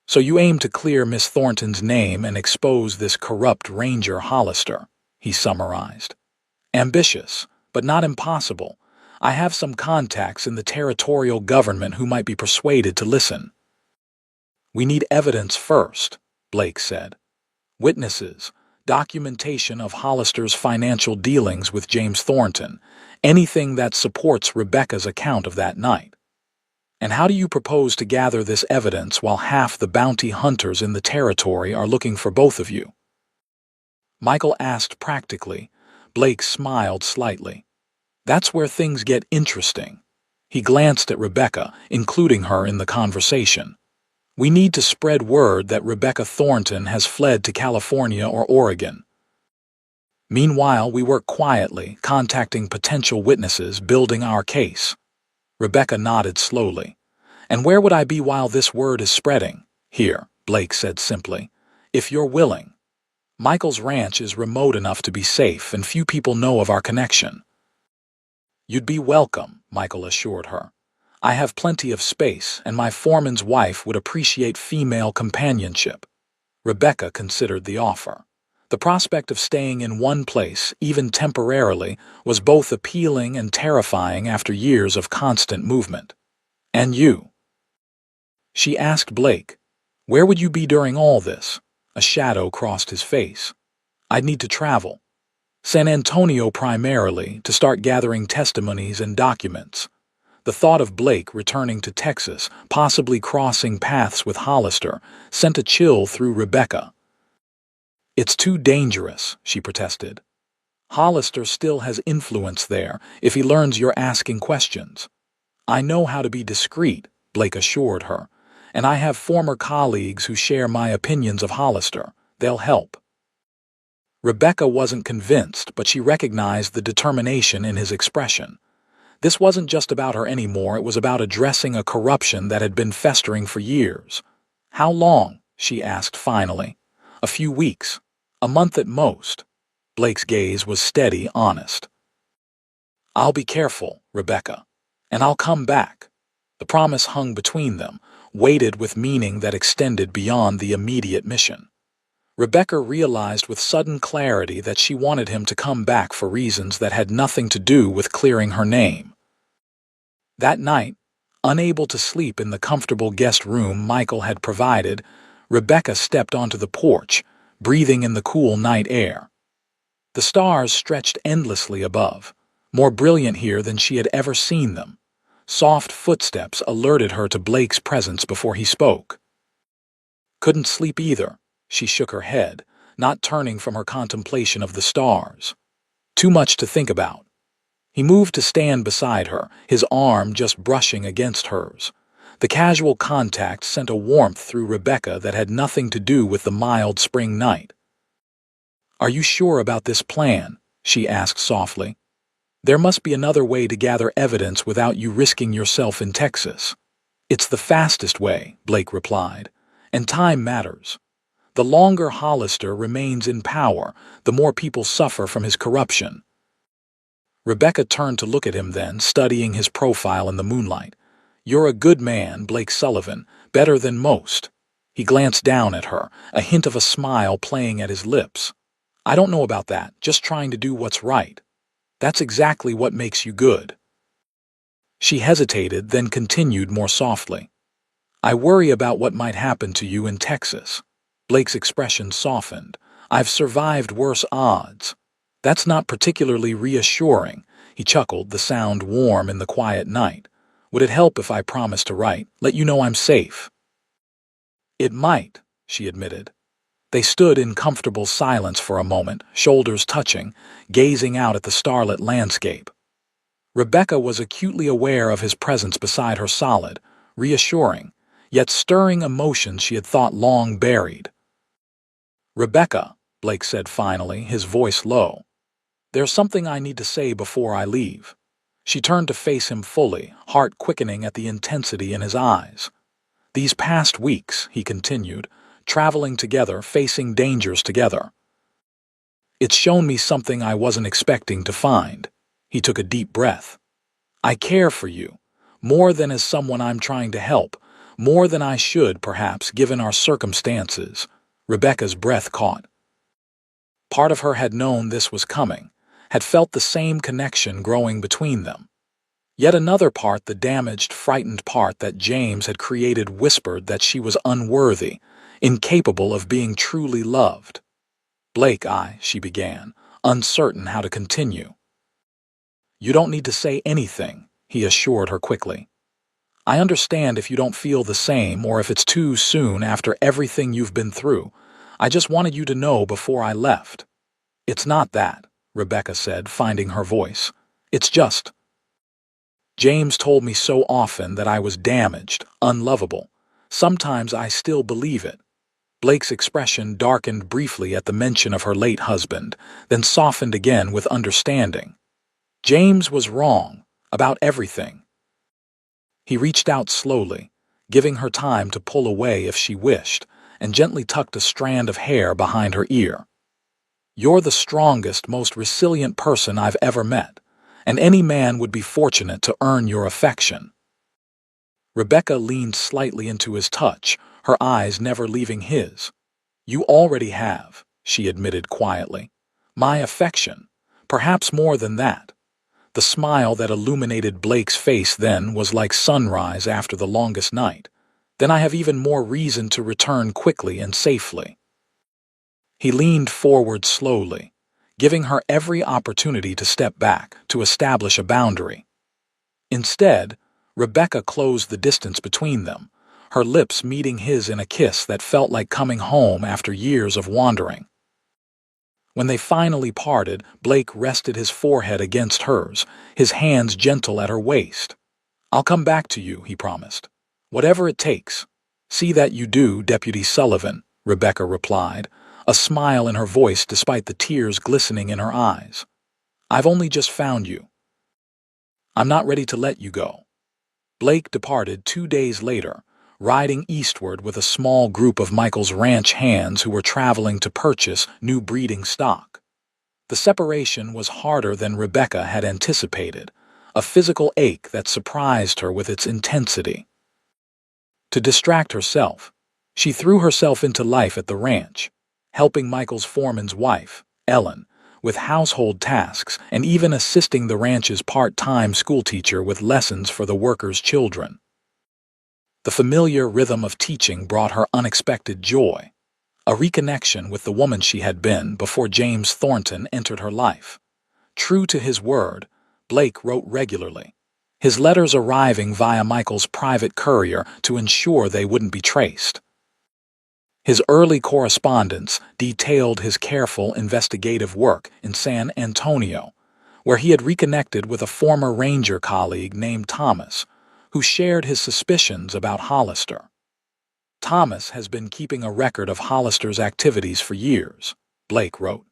[SPEAKER 1] "So you aim to clear Miss Thornton's name and expose this corrupt Ranger Hollister," he summarized. "Ambitious, but not impossible. I have some contacts in the territorial government who might be persuaded to listen." "We need evidence first," Blake said. "Witnesses, documentation of Hollister's financial dealings with James Thornton, anything that supports Rebecca's account of that night." "And how do you propose to gather this evidence while half the bounty hunters in the territory are looking for both of you?" Michael asked practically. Blake smiled slightly. "That's where things get interesting." He glanced at Rebecca, including her in the conversation. "We need to spread word that Rebecca Thornton has fled to California or Oregon. Meanwhile, we work quietly, contacting potential witnesses, building our case." Rebecca nodded slowly. "And where would I be while this word is spreading?" "Here," Blake said simply. "If you're willing. Michael's ranch is remote enough to be safe, and few people know of our connection." "You'd be welcome," Michael assured her. "I have plenty of space, and my foreman's wife would appreciate female companionship." Rebecca considered the offer. The prospect of staying in one place, even temporarily, was both appealing and terrifying after years of constant movement. "And you?" she asked Blake. "Where would you be during all this?" A shadow crossed his face. "I'd need to travel. San Antonio primarily, to start gathering testimonies and documents." The thought of Blake returning to Texas, possibly crossing paths with Hollister, sent a chill through Rebecca. "It's too dangerous," she protested. "Hollister still has influence there if he learns you're asking questions." "I know how to be discreet," Blake assured her, "and I have former colleagues who share my opinions of Hollister. They'll help." Rebecca wasn't convinced, but she recognized the determination in his expression. This wasn't just about her anymore, it was about addressing a corruption that had been festering for years. "How long?" she asked finally. "A few weeks. A month at most." Blake's gaze was steady, honest. "I'll be careful, Rebecca, and I'll come back." The promise hung between them, weighted with meaning that extended beyond the immediate mission. Rebecca realized with sudden clarity that she wanted him to come back for reasons that had nothing to do with clearing her name. That night, unable to sleep in the comfortable guest room Michael had provided, Rebecca stepped onto the porch, breathing in the cool night air. The stars stretched endlessly above, more brilliant here than she had ever seen them. Soft footsteps alerted her to Blake's presence before he spoke. "Couldn't sleep either," she shook her head, not turning from her contemplation of the stars. "Too much to think about." He moved to stand beside her, his arm just brushing against hers. The casual contact sent a warmth through Rebecca that had nothing to do with the mild spring night. "Are you sure about this plan?" she asked softly. "There must be another way to gather evidence without you risking yourself in Texas." "It's the fastest way," Blake replied. "And time matters. The longer Hollister remains in power, the more people suffer from his corruption." Rebecca turned to look at him then, studying his profile in the moonlight. "You're a good man, Blake Sullivan, better than most." He glanced down at her, a hint of a smile playing at his lips. "I don't know about that, just trying to do what's right." "That's exactly what makes you good." She hesitated, then continued more softly. "I worry about what might happen to you in Texas." Blake's expression softened. "I've survived worse odds." "That's not particularly reassuring," he chuckled, the sound warm in the quiet night. "Would it help if I promised to write, let you know I'm safe?" "It might," she admitted. They stood in comfortable silence for a moment, shoulders touching, gazing out at the starlit landscape. Rebecca was acutely aware of his presence beside her, solid, reassuring, yet stirring emotions she had thought long buried. "Rebecca," Blake said finally, his voice low, "there's something I need to say before I leave." She turned to face him fully, heart quickening at the intensity in his eyes. "These past weeks," he continued, "traveling together, facing dangers together. It's shown me something I wasn't expecting to find." He took a deep breath. "I care for you, more than as someone I'm trying to help, more than I should, perhaps, given our circumstances." Rebecca's breath caught. Part of her had known this was coming, had felt the same connection growing between them. Yet another part, the damaged, frightened part that James had created, whispered that she was unworthy, incapable of being truly loved. "Blake, she began, uncertain how to continue. "You don't need to say anything," he assured her quickly. "I understand if you don't feel the same or if it's too soon after everything you've been through. I just wanted you to know before I left." "It's not that," Rebecca said, finding her voice. "It's just, James told me so often that I was damaged, unlovable. Sometimes I still believe it." Blake's expression darkened briefly at the mention of her late husband, then softened again with understanding. James was wrong about everything. He reached out slowly, giving her time to pull away if she wished, and gently tucked a strand of hair behind her ear. "You're the strongest, most resilient person I've ever met, and any man would be fortunate to earn your affection." Rebecca leaned slightly into his touch, her eyes never leaving his. "You already have," she admitted quietly. "My affection, perhaps more than that." The smile that illuminated Blake's face then was like sunrise after the longest night. "Then I have even more reason to return quickly and safely." He leaned forward slowly, giving her every opportunity to step back, to establish a boundary. Instead, Rebecca closed the distance between them, her lips meeting his in a kiss that felt like coming home after years of wandering. When they finally parted, Blake rested his forehead against hers, his hands gentle at her waist. "I'll come back to you," he promised. "Whatever it takes." "See that you do, Deputy Sullivan," Rebecca replied, a smile in her voice despite the tears glistening in her eyes. "I've only just found you. I'm not ready to let you go." Blake departed 2 days later, riding eastward with a small group of Michael's ranch hands who were traveling to purchase new breeding stock. The separation was harder than Rebecca had anticipated, a physical ache that surprised her with its intensity. To distract herself, she threw herself into life at the ranch, helping Michael's foreman's wife, Ellen, with household tasks and even assisting the ranch's part-time schoolteacher with lessons for the workers' children. The familiar rhythm of teaching brought her unexpected joy, a reconnection with the woman she had been before James Thornton entered her life. True to his word, Blake wrote regularly, his letters arriving via Michael's private courier to ensure they wouldn't be traced. His early correspondence detailed his careful investigative work in San Antonio, where he had reconnected with a former ranger colleague named Thomas, who shared his suspicions about Hollister. Thomas has been keeping a record of Hollister's activities for years, Blake wrote.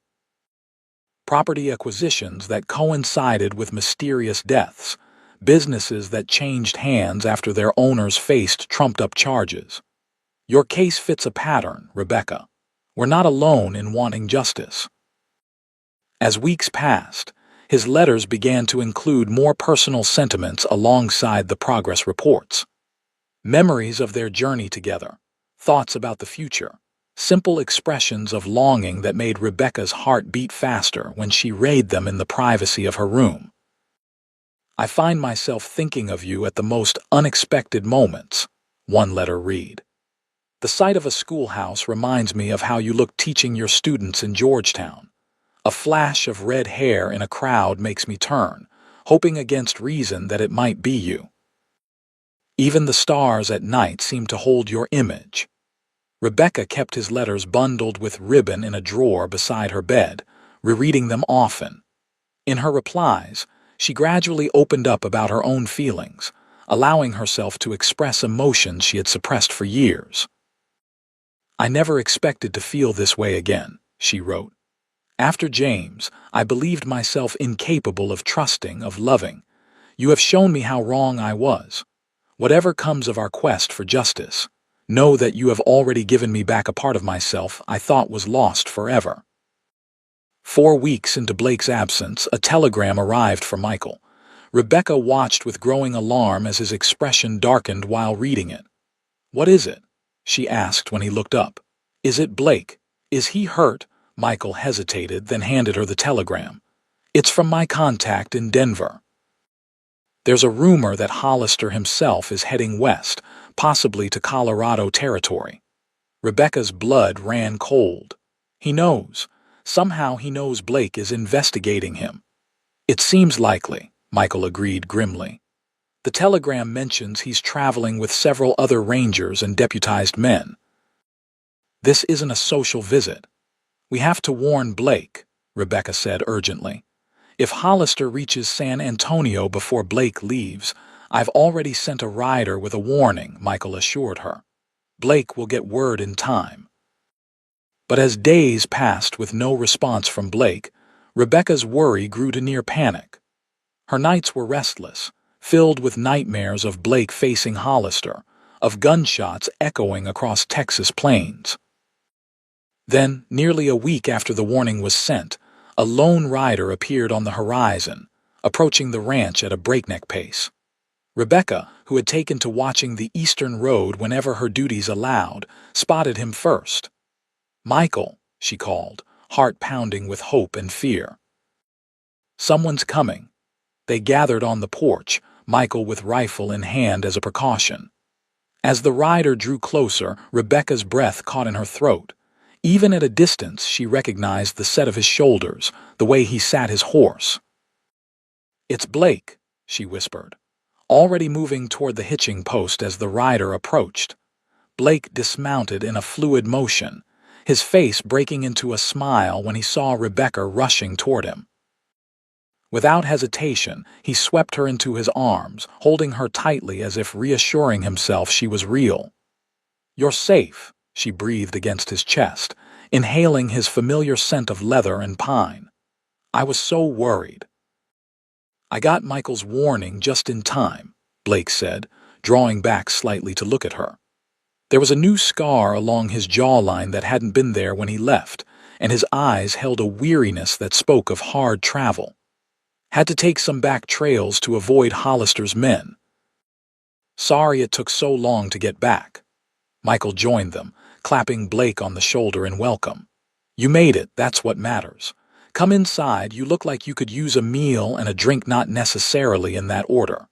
[SPEAKER 1] Property acquisitions that coincided with mysterious deaths, businesses that changed hands after their owners faced trumped-up charges. Your case fits a pattern, Rebecca. We're not alone in wanting justice. As weeks passed, his letters began to include more personal sentiments alongside the progress reports. Memories of their journey together, thoughts about the future, simple expressions of longing that made Rebecca's heart beat faster when she read them in the privacy of her room. I find myself thinking of you at the most unexpected moments, one letter read. The sight of a schoolhouse reminds me of how you looked teaching your students in Georgetown. A flash of red hair in a crowd makes me turn, hoping against reason that it might be you. Even the stars at night seem to hold your image. Rebecca kept his letters bundled with ribbon in a drawer beside her bed, rereading them often. In her replies, she gradually opened up about her own feelings, allowing herself to express emotions she had suppressed for years. I never expected to feel this way again, she wrote. After James, I believed myself incapable of trusting, of loving. You have shown me how wrong I was. Whatever comes of our quest for justice, know that you have already given me back a part of myself I thought was lost forever. 4 weeks into Blake's absence, a telegram arrived from Michael. Rebecca watched with growing alarm as his expression darkened while reading it. "What is it?" she asked when he looked up. "Is it Blake? Is he hurt?" Michael hesitated, then handed her the telegram. "It's from my contact in Denver. There's a rumor that Hollister himself is heading west, possibly to Colorado territory." Rebecca's blood ran cold. He knows. Somehow he knows Blake is investigating him. "It seems likely," Michael agreed grimly. "The telegram mentions he's traveling with several other rangers and deputized men. This isn't a social visit. We have to warn Blake," Rebecca said urgently. "If Hollister reaches San Antonio before Blake leaves, I've already sent a rider with a warning," Michael assured her. "Blake will get word in time." But as days passed with no response from Blake, Rebecca's worry grew to near panic. Her nights were restless, filled with nightmares of Blake facing Hollister, of gunshots echoing across Texas plains. Then, nearly a week after the warning was sent, a lone rider appeared on the horizon, approaching the ranch at a breakneck pace. Rebecca, who had taken to watching the eastern road whenever her duties allowed, spotted him first. "Michael," she called, heart pounding with hope and fear. "Someone's coming." They gathered on the porch, Michael with rifle in hand as a precaution. As the rider drew closer, Rebecca's breath caught in her throat. Even at a distance, she recognized the set of his shoulders, the way he sat his horse. "It's Blake," she whispered, already moving toward the hitching post as the rider approached. Blake dismounted in a fluid motion, his face breaking into a smile when he saw Rebecca rushing toward him. Without hesitation, he swept her into his arms, holding her tightly as if reassuring himself she was real. "You're safe," she breathed against his chest, inhaling his familiar scent of leather and pine. "I was so worried." "I got Michael's warning just in time," Blake said, drawing back slightly to look at her. There was a new scar along his jawline that hadn't been there when he left, and his eyes held a weariness that spoke of hard travel. "Had to take some back trails to avoid Hollister's men. Sorry it took so long to get back." Michael joined them, clapping Blake on the shoulder in welcome. "You made it, that's what matters. Come inside, you look like you could use a meal and a drink, not necessarily in that order."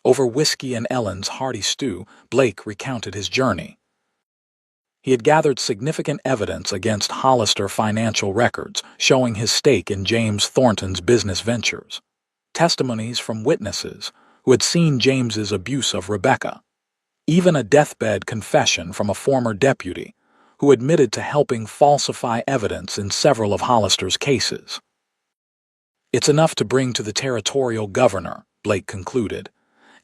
[SPEAKER 1] Over whiskey and Ellen's hearty stew, Blake recounted his journey. He had gathered significant evidence against Hollister financial records, showing his stake in James Thornton's business ventures. Testimonies from witnesses who had seen James's abuse of Rebecca. Even a deathbed confession from a former deputy who admitted to helping falsify evidence in several of Hollister's cases. It's enough to bring to the territorial governor, Blake concluded,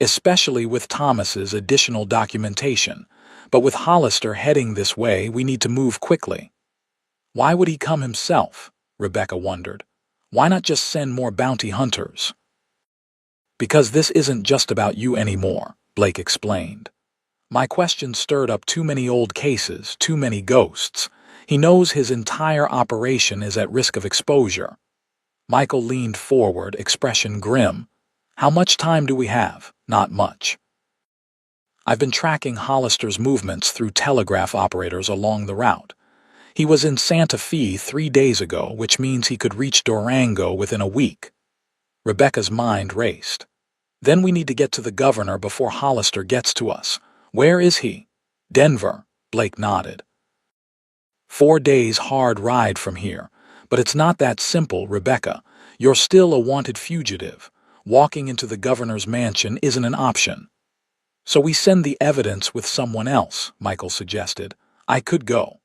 [SPEAKER 1] especially with Thomas's additional documentation. But with Hollister heading this way, we need to move quickly. Why would he come himself? Rebecca wondered. Why not just send more bounty hunters? Because this isn't just about you anymore, Blake explained. My question stirred up too many old cases, too many ghosts. He knows his entire operation is at risk of exposure. Michael leaned forward, expression grim. How much time do we have? Not much. I've been tracking Hollister's movements through telegraph operators along the route. He was in Santa Fe 3 days ago, which means he could reach Durango within a week. Rebecca's mind raced. Then we need to get to the governor before Hollister gets to us. Where is he? Denver, Blake nodded. 4 days hard ride from here. But it's not that simple, Rebecca. You're still a wanted fugitive. Walking into the governor's mansion isn't an option. So we send the evidence with someone else, Michael suggested. I could go.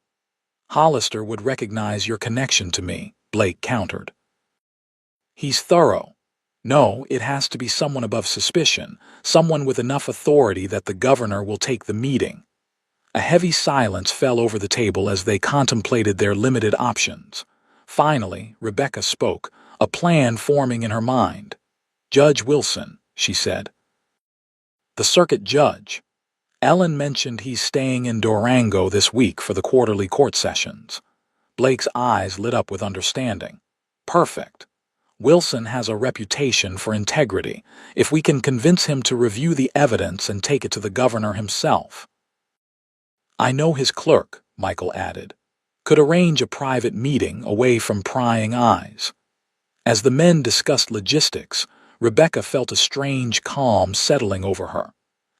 [SPEAKER 1] Hollister would recognize your connection to me, Blake countered. He's thorough. No, it has to be someone above suspicion, someone with enough authority that the governor will take the meeting. A heavy silence fell over the table as they contemplated their limited options. Finally, Rebecca spoke, a plan forming in her mind. Judge Wilson, she said. The circuit judge. Ellen mentioned he's staying in Durango this week for the quarterly court sessions. Blake's eyes lit up with understanding. Perfect. Wilson has a reputation for integrity, if we can convince him to review the evidence and take it to the governor himself. I know his clerk, Michael added, could arrange a private meeting away from prying eyes. As the men discussed logistics, Rebecca felt a strange calm settling over her.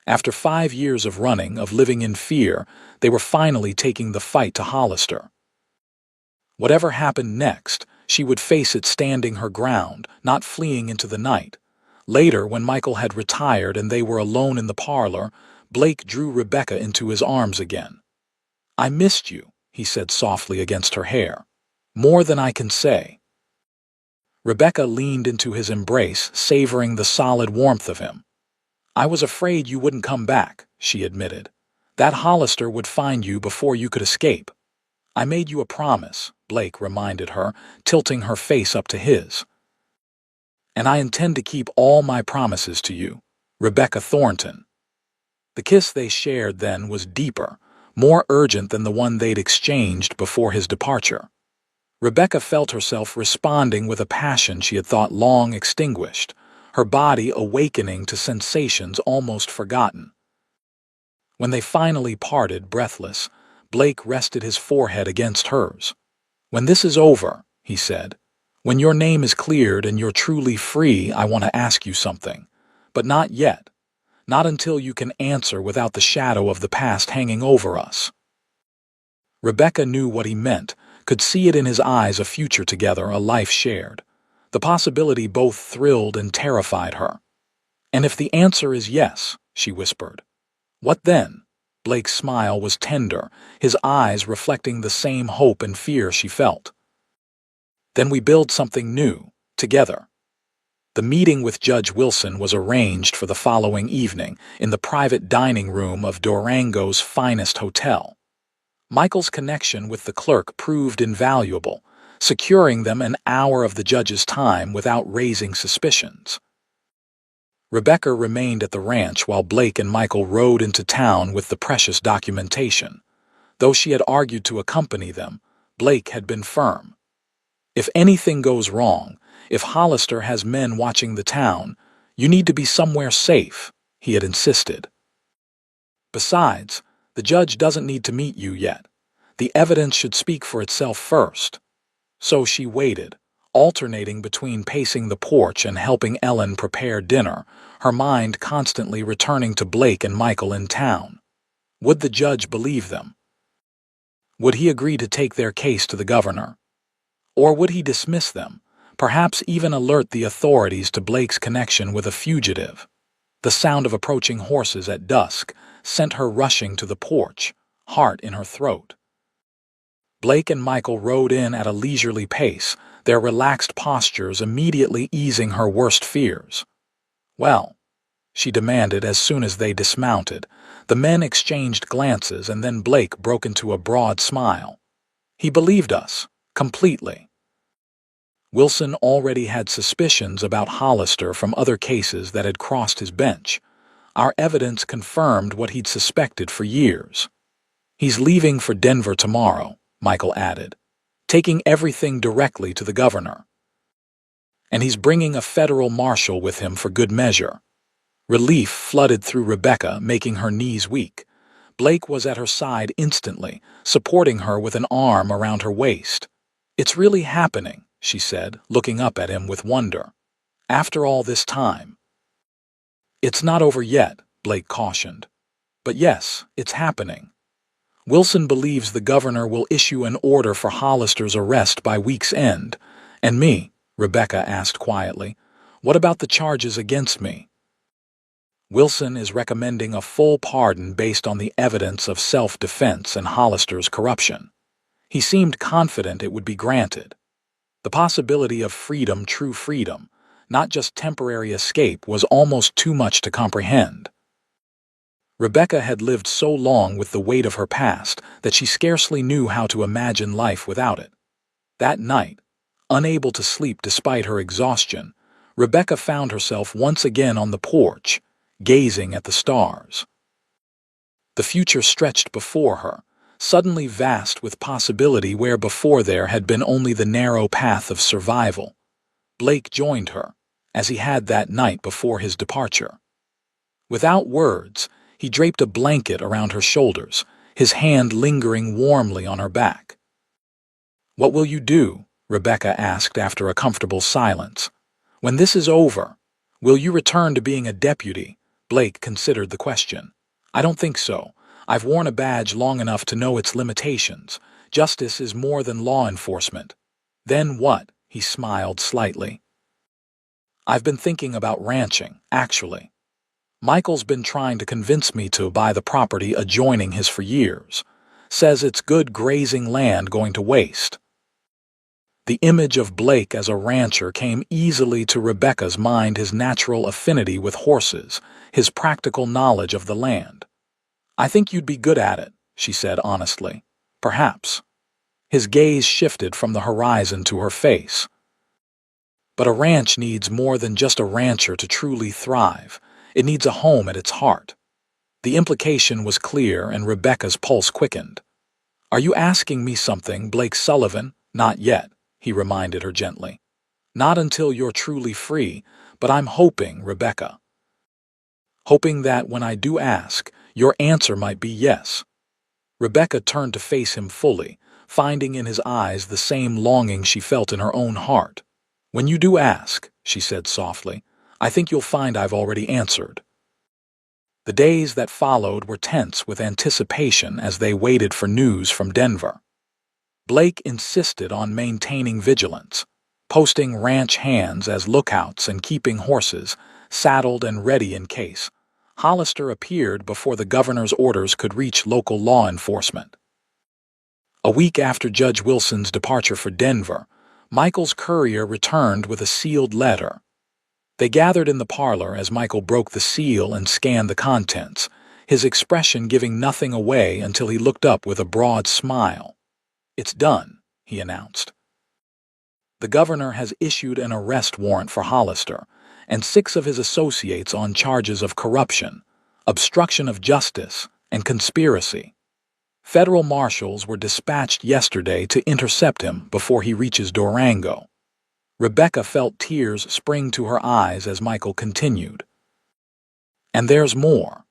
[SPEAKER 1] After 5 years of running, of living in fear, they were finally taking the fight to Hollister. Whatever happened next, she would face it standing her ground, not fleeing into the night. Later, when Michael had retired and they were alone in the parlor, Blake drew Rebecca into his arms again. I missed you, he said softly against her hair. More than I can say. Rebecca leaned into his embrace, savoring the solid warmth of him. I was afraid you wouldn't come back, she admitted. That Hollister would find you before you could escape. I made you a promise, Blake reminded her, tilting her face up to his. And I intend to keep all my promises to you, Rebecca Thornton. The kiss they shared then was deeper, more urgent than the one they'd exchanged before his departure. Rebecca felt herself responding with a passion she had thought long extinguished, her body awakening to sensations almost forgotten. When they finally parted, breathless, Blake rested his forehead against hers. When this is over, he said, when your name is cleared and you're truly free, I want to ask you something. But not yet. Not until you can answer without the shadow of the past hanging over us. Rebecca knew what he meant, could see it in his eyes, a future together, a life shared. The possibility both thrilled and terrified her. And if the answer is yes, she whispered. What then? Blake's smile was tender, his eyes reflecting the same hope and fear she felt. Then we build something new, together. The meeting with Judge Wilson was arranged for the following evening in the private dining room of Durango's finest hotel. Michael's connection with the clerk proved invaluable, securing them an hour of the judge's time without raising suspicions. Rebecca remained at the ranch while Blake and Michael rode into town with the precious documentation. Though she had argued to accompany them, Blake had been firm. If anything goes wrong, if Hollister has men watching the town, you need to be somewhere safe, he had insisted. Besides, the judge doesn't need to meet you yet. The evidence should speak for itself first. So she waited, alternating between pacing the porch and helping Ellen prepare dinner, her mind constantly returning to Blake and Michael in town. Would the judge believe them? Would he agree to take their case to the governor? Or would he dismiss them, perhaps even alert the authorities to Blake's connection with a fugitive? The sound of approaching horses at dusk sent her rushing to the porch, heart in her throat. Blake and Michael rode in at a leisurely pace, their relaxed postures immediately easing her worst fears. "Well," she demanded as soon as they dismounted. The men exchanged glances, and then Blake broke into a broad smile. He believed us, completely. Wilson already had suspicions about Hollister from other cases that had crossed his bench. Our evidence confirmed what he'd suspected for years. "He's leaving for Denver tomorrow," Michael added, "taking everything directly to the governor. And he's bringing a federal marshal with him for good measure." Relief flooded through Rebecca, making her knees weak. Blake was at her side instantly, supporting her with an arm around her waist. "It's really happening," she said, looking up at him with wonder. "After all this time." "It's not over yet," Blake cautioned. "But yes, it's happening. Wilson believes the governor will issue an order for Hollister's arrest by week's end." "And me?" Rebecca asked quietly. "What about the charges against me?" "Wilson is recommending a full pardon based on the evidence of self-defense and Hollister's corruption. He seemed confident it would be granted. The possibility of freedom, true freedom, not just temporary escape, was almost too much to comprehend." Rebecca had lived so long with the weight of her past that she scarcely knew how to imagine life without it. That night, unable to sleep despite her exhaustion, Rebecca found herself once again on the porch, gazing at the stars. The future stretched before her, suddenly vast with possibility where before there had been only the narrow path of survival. Blake joined her, as he had that night before his departure. Without words, he draped a blanket around her shoulders, his hand lingering warmly on her back. "What will you do?" Rebecca asked after a comfortable silence. "When this is over, will you return to being a deputy?" Blake considered the question. "I don't think so. I've worn a badge long enough to know its limitations. Justice is more than law enforcement." "Then what?" He smiled slightly. "I've been thinking about ranching, actually. Michael's been trying to convince me to buy the property adjoining his for years. Says it's good grazing land going to waste." The image of Blake as a rancher came easily to Rebecca's mind, his natural affinity with horses, his practical knowledge of the land. "I think you'd be good at it," she said honestly. "Perhaps." His gaze shifted from the horizon to her face. "But a ranch needs more than just a rancher to truly thrive. It needs a home at its heart." The implication was clear, and Rebecca's pulse quickened. "Are you asking me something, Blake Sullivan?" "Not yet," he reminded her gently. "Not until you're truly free, but I'm hoping, Rebecca. Hoping that when I do ask, your answer might be yes." Rebecca turned to face him fully, finding in his eyes the same longing she felt in her own heart. "When you do ask," she said softly, "I think you'll find I've already answered." The days that followed were tense with anticipation as they waited for news from Denver. Blake insisted on maintaining vigilance, posting ranch hands as lookouts and keeping horses saddled and ready in case Hollister appeared before the governor's orders could reach local law enforcement. A week after Judge Wilson's departure for Denver, Michael's courier returned with a sealed letter. They gathered in the parlor as Michael broke the seal and scanned the contents, his expression giving nothing away until he looked up with a broad smile. "It's done," he announced. "The governor has issued an arrest warrant for Hollister and 6 of his associates on charges of corruption, obstruction of justice, and conspiracy. Federal marshals were dispatched yesterday to intercept him before he reaches Durango." Rebecca felt tears spring to her eyes as Michael continued. "And there's more.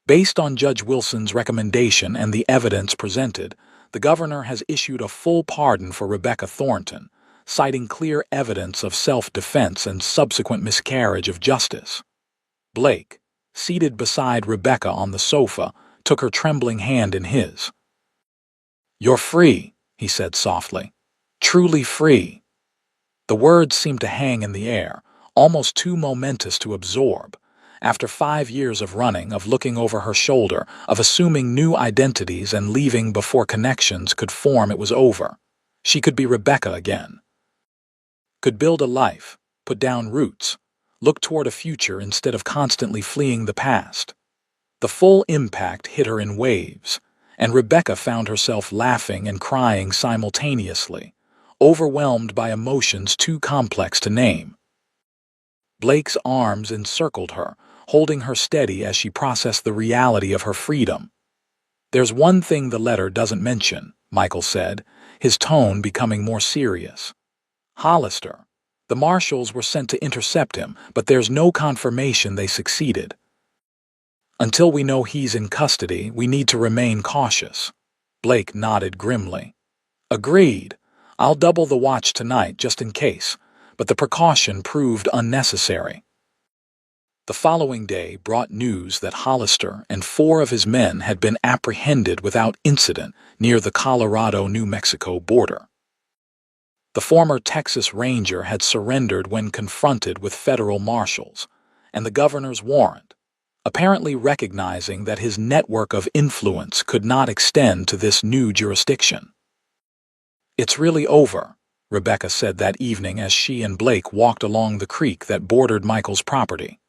[SPEAKER 1] Based on Judge Wilson's recommendation and the evidence presented, the governor has issued a full pardon for Rebecca Thornton, citing clear evidence of self-defense and subsequent miscarriage of justice." Blake, seated beside Rebecca on the sofa, took her trembling hand in his. "You're free," he said softly. "Truly free." The words seemed to hang in the air, almost too momentous to absorb. After 5 years of running, of looking over her shoulder, of assuming new identities and leaving before connections could form, it was over. She could be Rebecca again. could build a life, put down roots, look toward a future instead of constantly fleeing the past. The full impact hit her in waves, and Rebecca found herself laughing and crying simultaneously, overwhelmed by emotions too complex to name. Blake's arms encircled her, holding her steady as she processed the reality of her freedom. "There's one thing the letter doesn't mention," Michael said, his tone becoming more serious. "Hollister. The marshals were sent to intercept him, but there's no confirmation they succeeded. Until we know he's in custody, we need to remain cautious." Blake nodded grimly. "Agreed. I'll double the watch tonight just in case, but the precaution proved unnecessary." The following day brought news that Hollister and 4 of his men had been apprehended without incident near the Colorado-New Mexico border. The former Texas Ranger had surrendered when confronted with federal marshals and the governor's warrant, apparently recognizing that his network of influence could not extend to this new jurisdiction. "It's really over," Rebecca said that evening as she and Blake walked along the creek that bordered Michael's property.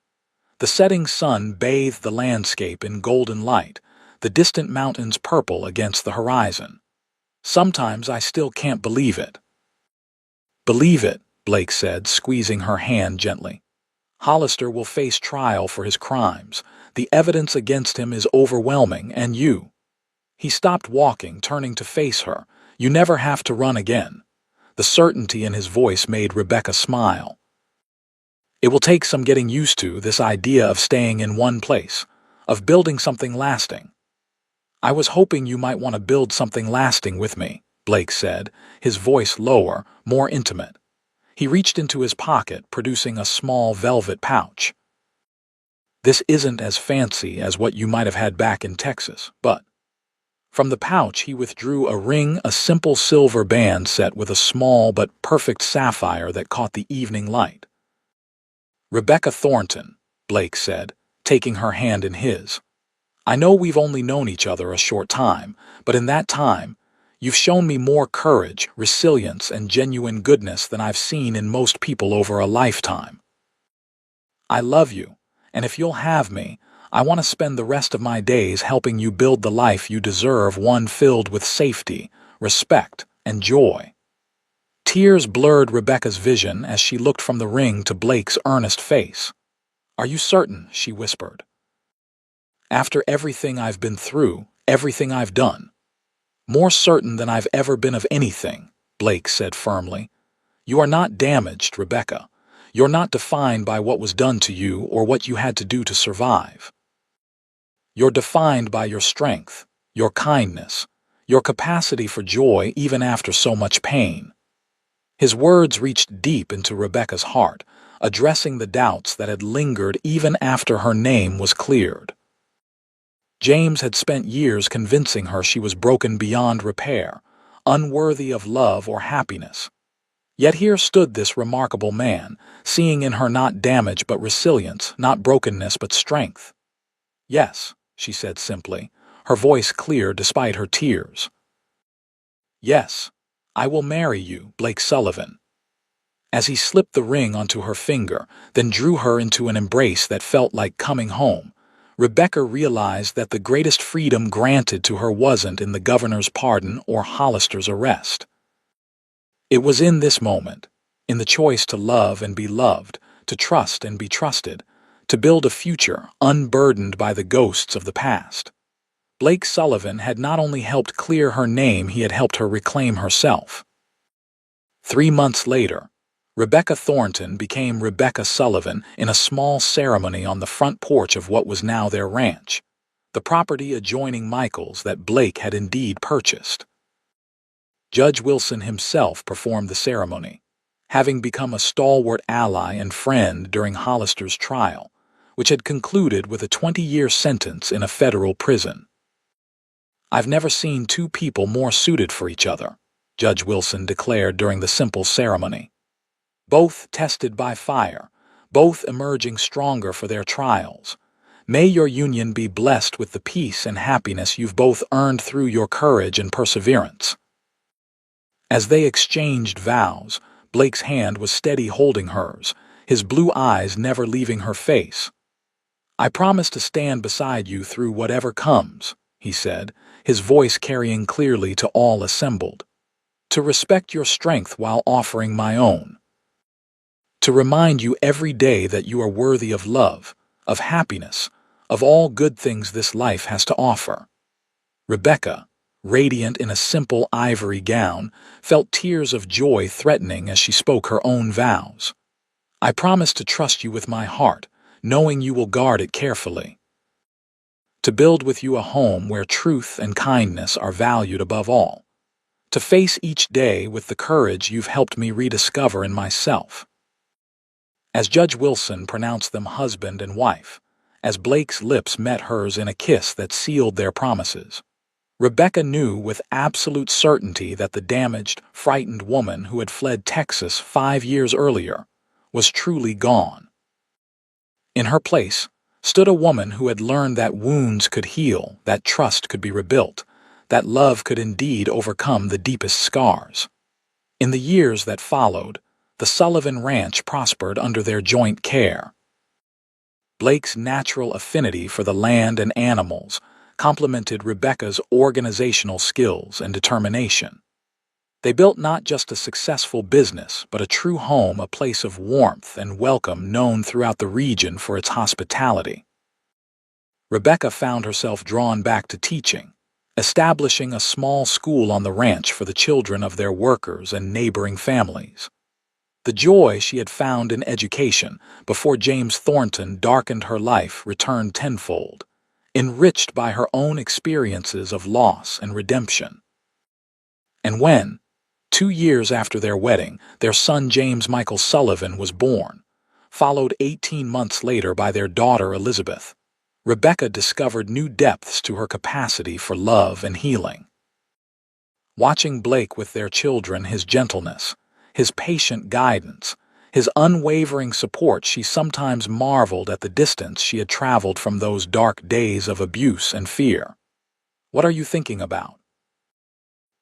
[SPEAKER 1] The setting sun bathed the landscape in golden light, the distant mountains purple against the horizon. "Sometimes I still can't believe it." "Believe it," Blake said, squeezing her hand gently. "Hollister will face trial for his crimes. The evidence against him is overwhelming, and you—" He stopped walking, turning to face her. "You never have to run again." The certainty in his voice made Rebecca smile. "It will take some getting used to, this idea of staying in one place, of building something lasting." "I was hoping you might want to build something lasting with me," Blake said, his voice lower, more intimate. He reached into his pocket, producing a small velvet pouch. "This isn't as fancy as what you might have had back in Texas, but—" From the pouch he withdrew a ring, a simple silver band set with a small but perfect sapphire that caught the evening light. "Rebecca Thornton," Blake said, taking her hand in his. "I know we've only known each other a short time, but in that time, you've shown me more courage, resilience, and genuine goodness than I've seen in most people over a lifetime. I love you, and if you'll have me, I want to spend the rest of my days helping you build the life you deserve, one filled with safety, respect, and joy." Tears blurred Rebecca's vision as she looked from the ring to Blake's earnest face. "Are you certain?" she whispered. "After everything I've been through, everything I've done." "More certain than I've ever been of anything," Blake said firmly. "You are not damaged, Rebecca. You're not defined by what was done to you or what you had to do to survive. You're defined by your strength, your kindness, your capacity for joy even after so much pain." His words reached deep into Rebecca's heart, addressing the doubts that had lingered even after her name was cleared. James had spent years convincing her she was broken beyond repair, unworthy of love or happiness. Yet here stood this remarkable man, seeing in her not damage but resilience, not brokenness but strength. "Yes," she said simply, her voice clear despite her tears. "Yes, I will marry you, Blake Sullivan." As he slipped the ring onto her finger, then drew her into an embrace that felt like coming home, Rebecca realized that the greatest freedom granted to her wasn't in the governor's pardon or Hollister's arrest. It was in this moment, in the choice to love and be loved, to trust and be trusted, to build a future unburdened by the ghosts of the past. Blake Sullivan had not only helped clear her name, he had helped her reclaim herself. 3 months later, Rebecca Thornton became Rebecca Sullivan in a small ceremony on the front porch of what was now their ranch, the property adjoining Michael's that Blake had indeed purchased. Judge Wilson himself performed the ceremony, having become a stalwart ally and friend during Hollister's trial, which had concluded with a 20-year sentence in a federal prison. "I've never seen 2 people more suited for each other," Judge Wilson declared during the simple ceremony. "Both tested by fire, both emerging stronger for their trials. May your union be blessed with the peace and happiness you've both earned through your courage and perseverance." As they exchanged vows, Blake's hand was steady holding hers, his blue eyes never leaving her face. "I promise to stand beside you through whatever comes," he said, his voice carrying clearly to all assembled. "To respect your strength while offering my own. To remind you every day that you are worthy of love, of happiness, of all good things this life has to offer." Rebecca, radiant in a simple ivory gown, felt tears of joy threatening as she spoke her own vows. "I promise to trust you with my heart, knowing you will guard it carefully. To build with you a home where truth and kindness are valued above all. To face each day with the courage you've helped me rediscover in myself." As Judge Wilson pronounced them husband and wife, as Blake's lips met hers in a kiss that sealed their promises, Rebecca knew with absolute certainty that the damaged, frightened woman who had fled Texas 5 years earlier was truly gone. In her place stood a woman who had learned that wounds could heal, that trust could be rebuilt, that love could indeed overcome the deepest scars. In the years that followed, the Sullivan Ranch prospered under their joint care. Blake's natural affinity for the land and animals complemented Rebecca's organizational skills and determination. They built not just a successful business, but a true home, a place of warmth and welcome known throughout the region for its hospitality. Rebecca found herself drawn back to teaching, establishing a small school on the ranch for the children of their workers and neighboring families. The joy she had found in education before James Thornton darkened her life returned tenfold, enriched by her own experiences of loss and redemption. And when, 2 years after their wedding, their son James Michael Sullivan was born, followed 18 months later by their daughter Elizabeth, Rebecca discovered new depths to her capacity for love and healing. Watching Blake with their children, his gentleness, his patient guidance, his unwavering support, she sometimes marveled at the distance she had traveled from those dark days of abuse and fear. "What are you thinking about?"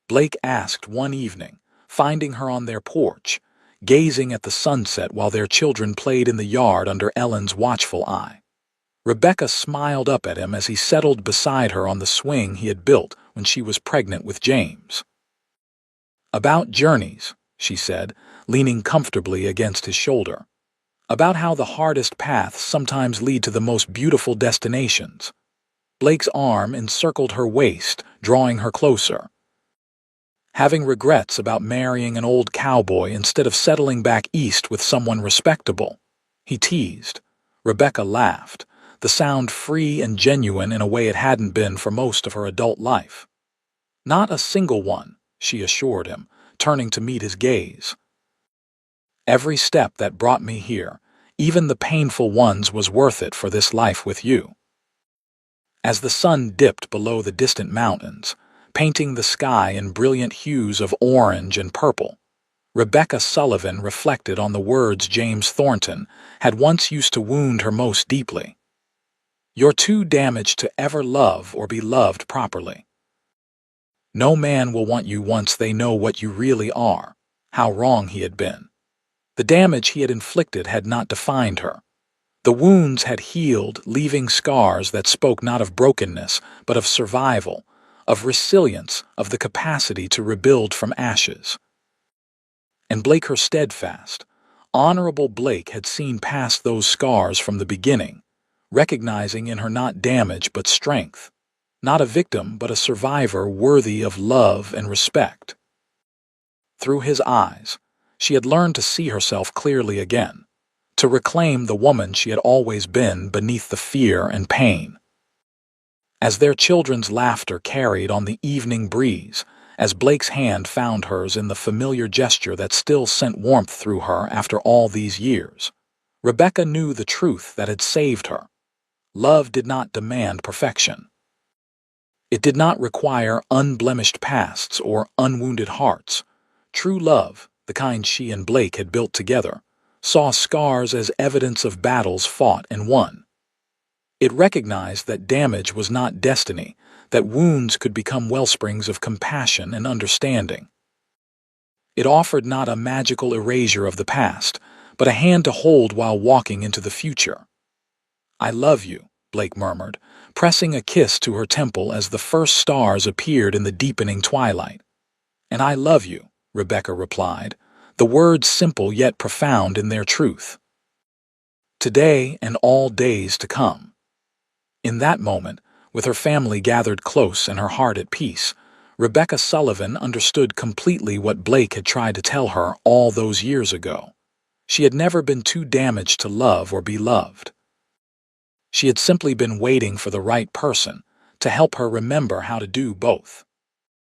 [SPEAKER 1] Blake asked one evening, finding her on their porch, gazing at the sunset while their children played in the yard under Ellen's watchful eye. Rebecca smiled up at him as he settled beside her on the swing he had built when she was pregnant with James. "About journeys," she said, leaning comfortably against his shoulder. "About how the hardest paths sometimes lead to the most beautiful destinations." Blake's arm encircled her waist, drawing her closer. "Having regrets about marrying an old cowboy instead of settling back east with someone respectable?" he teased. Rebecca laughed, the sound free and genuine in a way it hadn't been for most of her adult life. "Not a single one," she assured him, turning to meet his gaze. "Every step that brought me here, even the painful ones, was worth it for this life with you." As the sun dipped below the distant mountains, painting the sky in brilliant hues of orange and purple, Rebecca Sullivan reflected on the words James Thornton had once used to wound her most deeply. "You're too damaged to ever love or be loved properly. No man will want you once they know what you really are," how wrong he had been. The damage he had inflicted had not defined her. The wounds had healed, leaving scars that spoke not of brokenness, but of survival, of resilience, of the capacity to rebuild from ashes. And Blake, her steadfast, honorable Blake, had seen past those scars from the beginning, recognizing in her not damage but strength, not a victim but a survivor worthy of love and respect. Through his eyes, she had learned to see herself clearly again, to reclaim the woman she had always been beneath the fear and pain. As their children's laughter carried on the evening breeze, as Blake's hand found hers in the familiar gesture that still sent warmth through her after all these years, Rebecca knew the truth that had saved her. Love did not demand perfection. It did not require unblemished pasts or unwounded hearts. True love, the kind she and Blake had built together, saw scars as evidence of battles fought and won. It recognized that damage was not destiny, that wounds could become wellsprings of compassion and understanding. It offered not a magical erasure of the past, but a hand to hold while walking into the future. "I love you," Blake murmured, pressing a kiss to her temple as the first stars appeared in the deepening twilight. "And I love you," Rebecca replied, the words simple yet profound in their truth. Today and all days to come. In that moment, with her family gathered close and her heart at peace, Rebecca Sullivan understood completely what Blake had tried to tell her all those years ago. She had never been too damaged to love or be loved. She had simply been waiting for the right person to help her remember how to do both.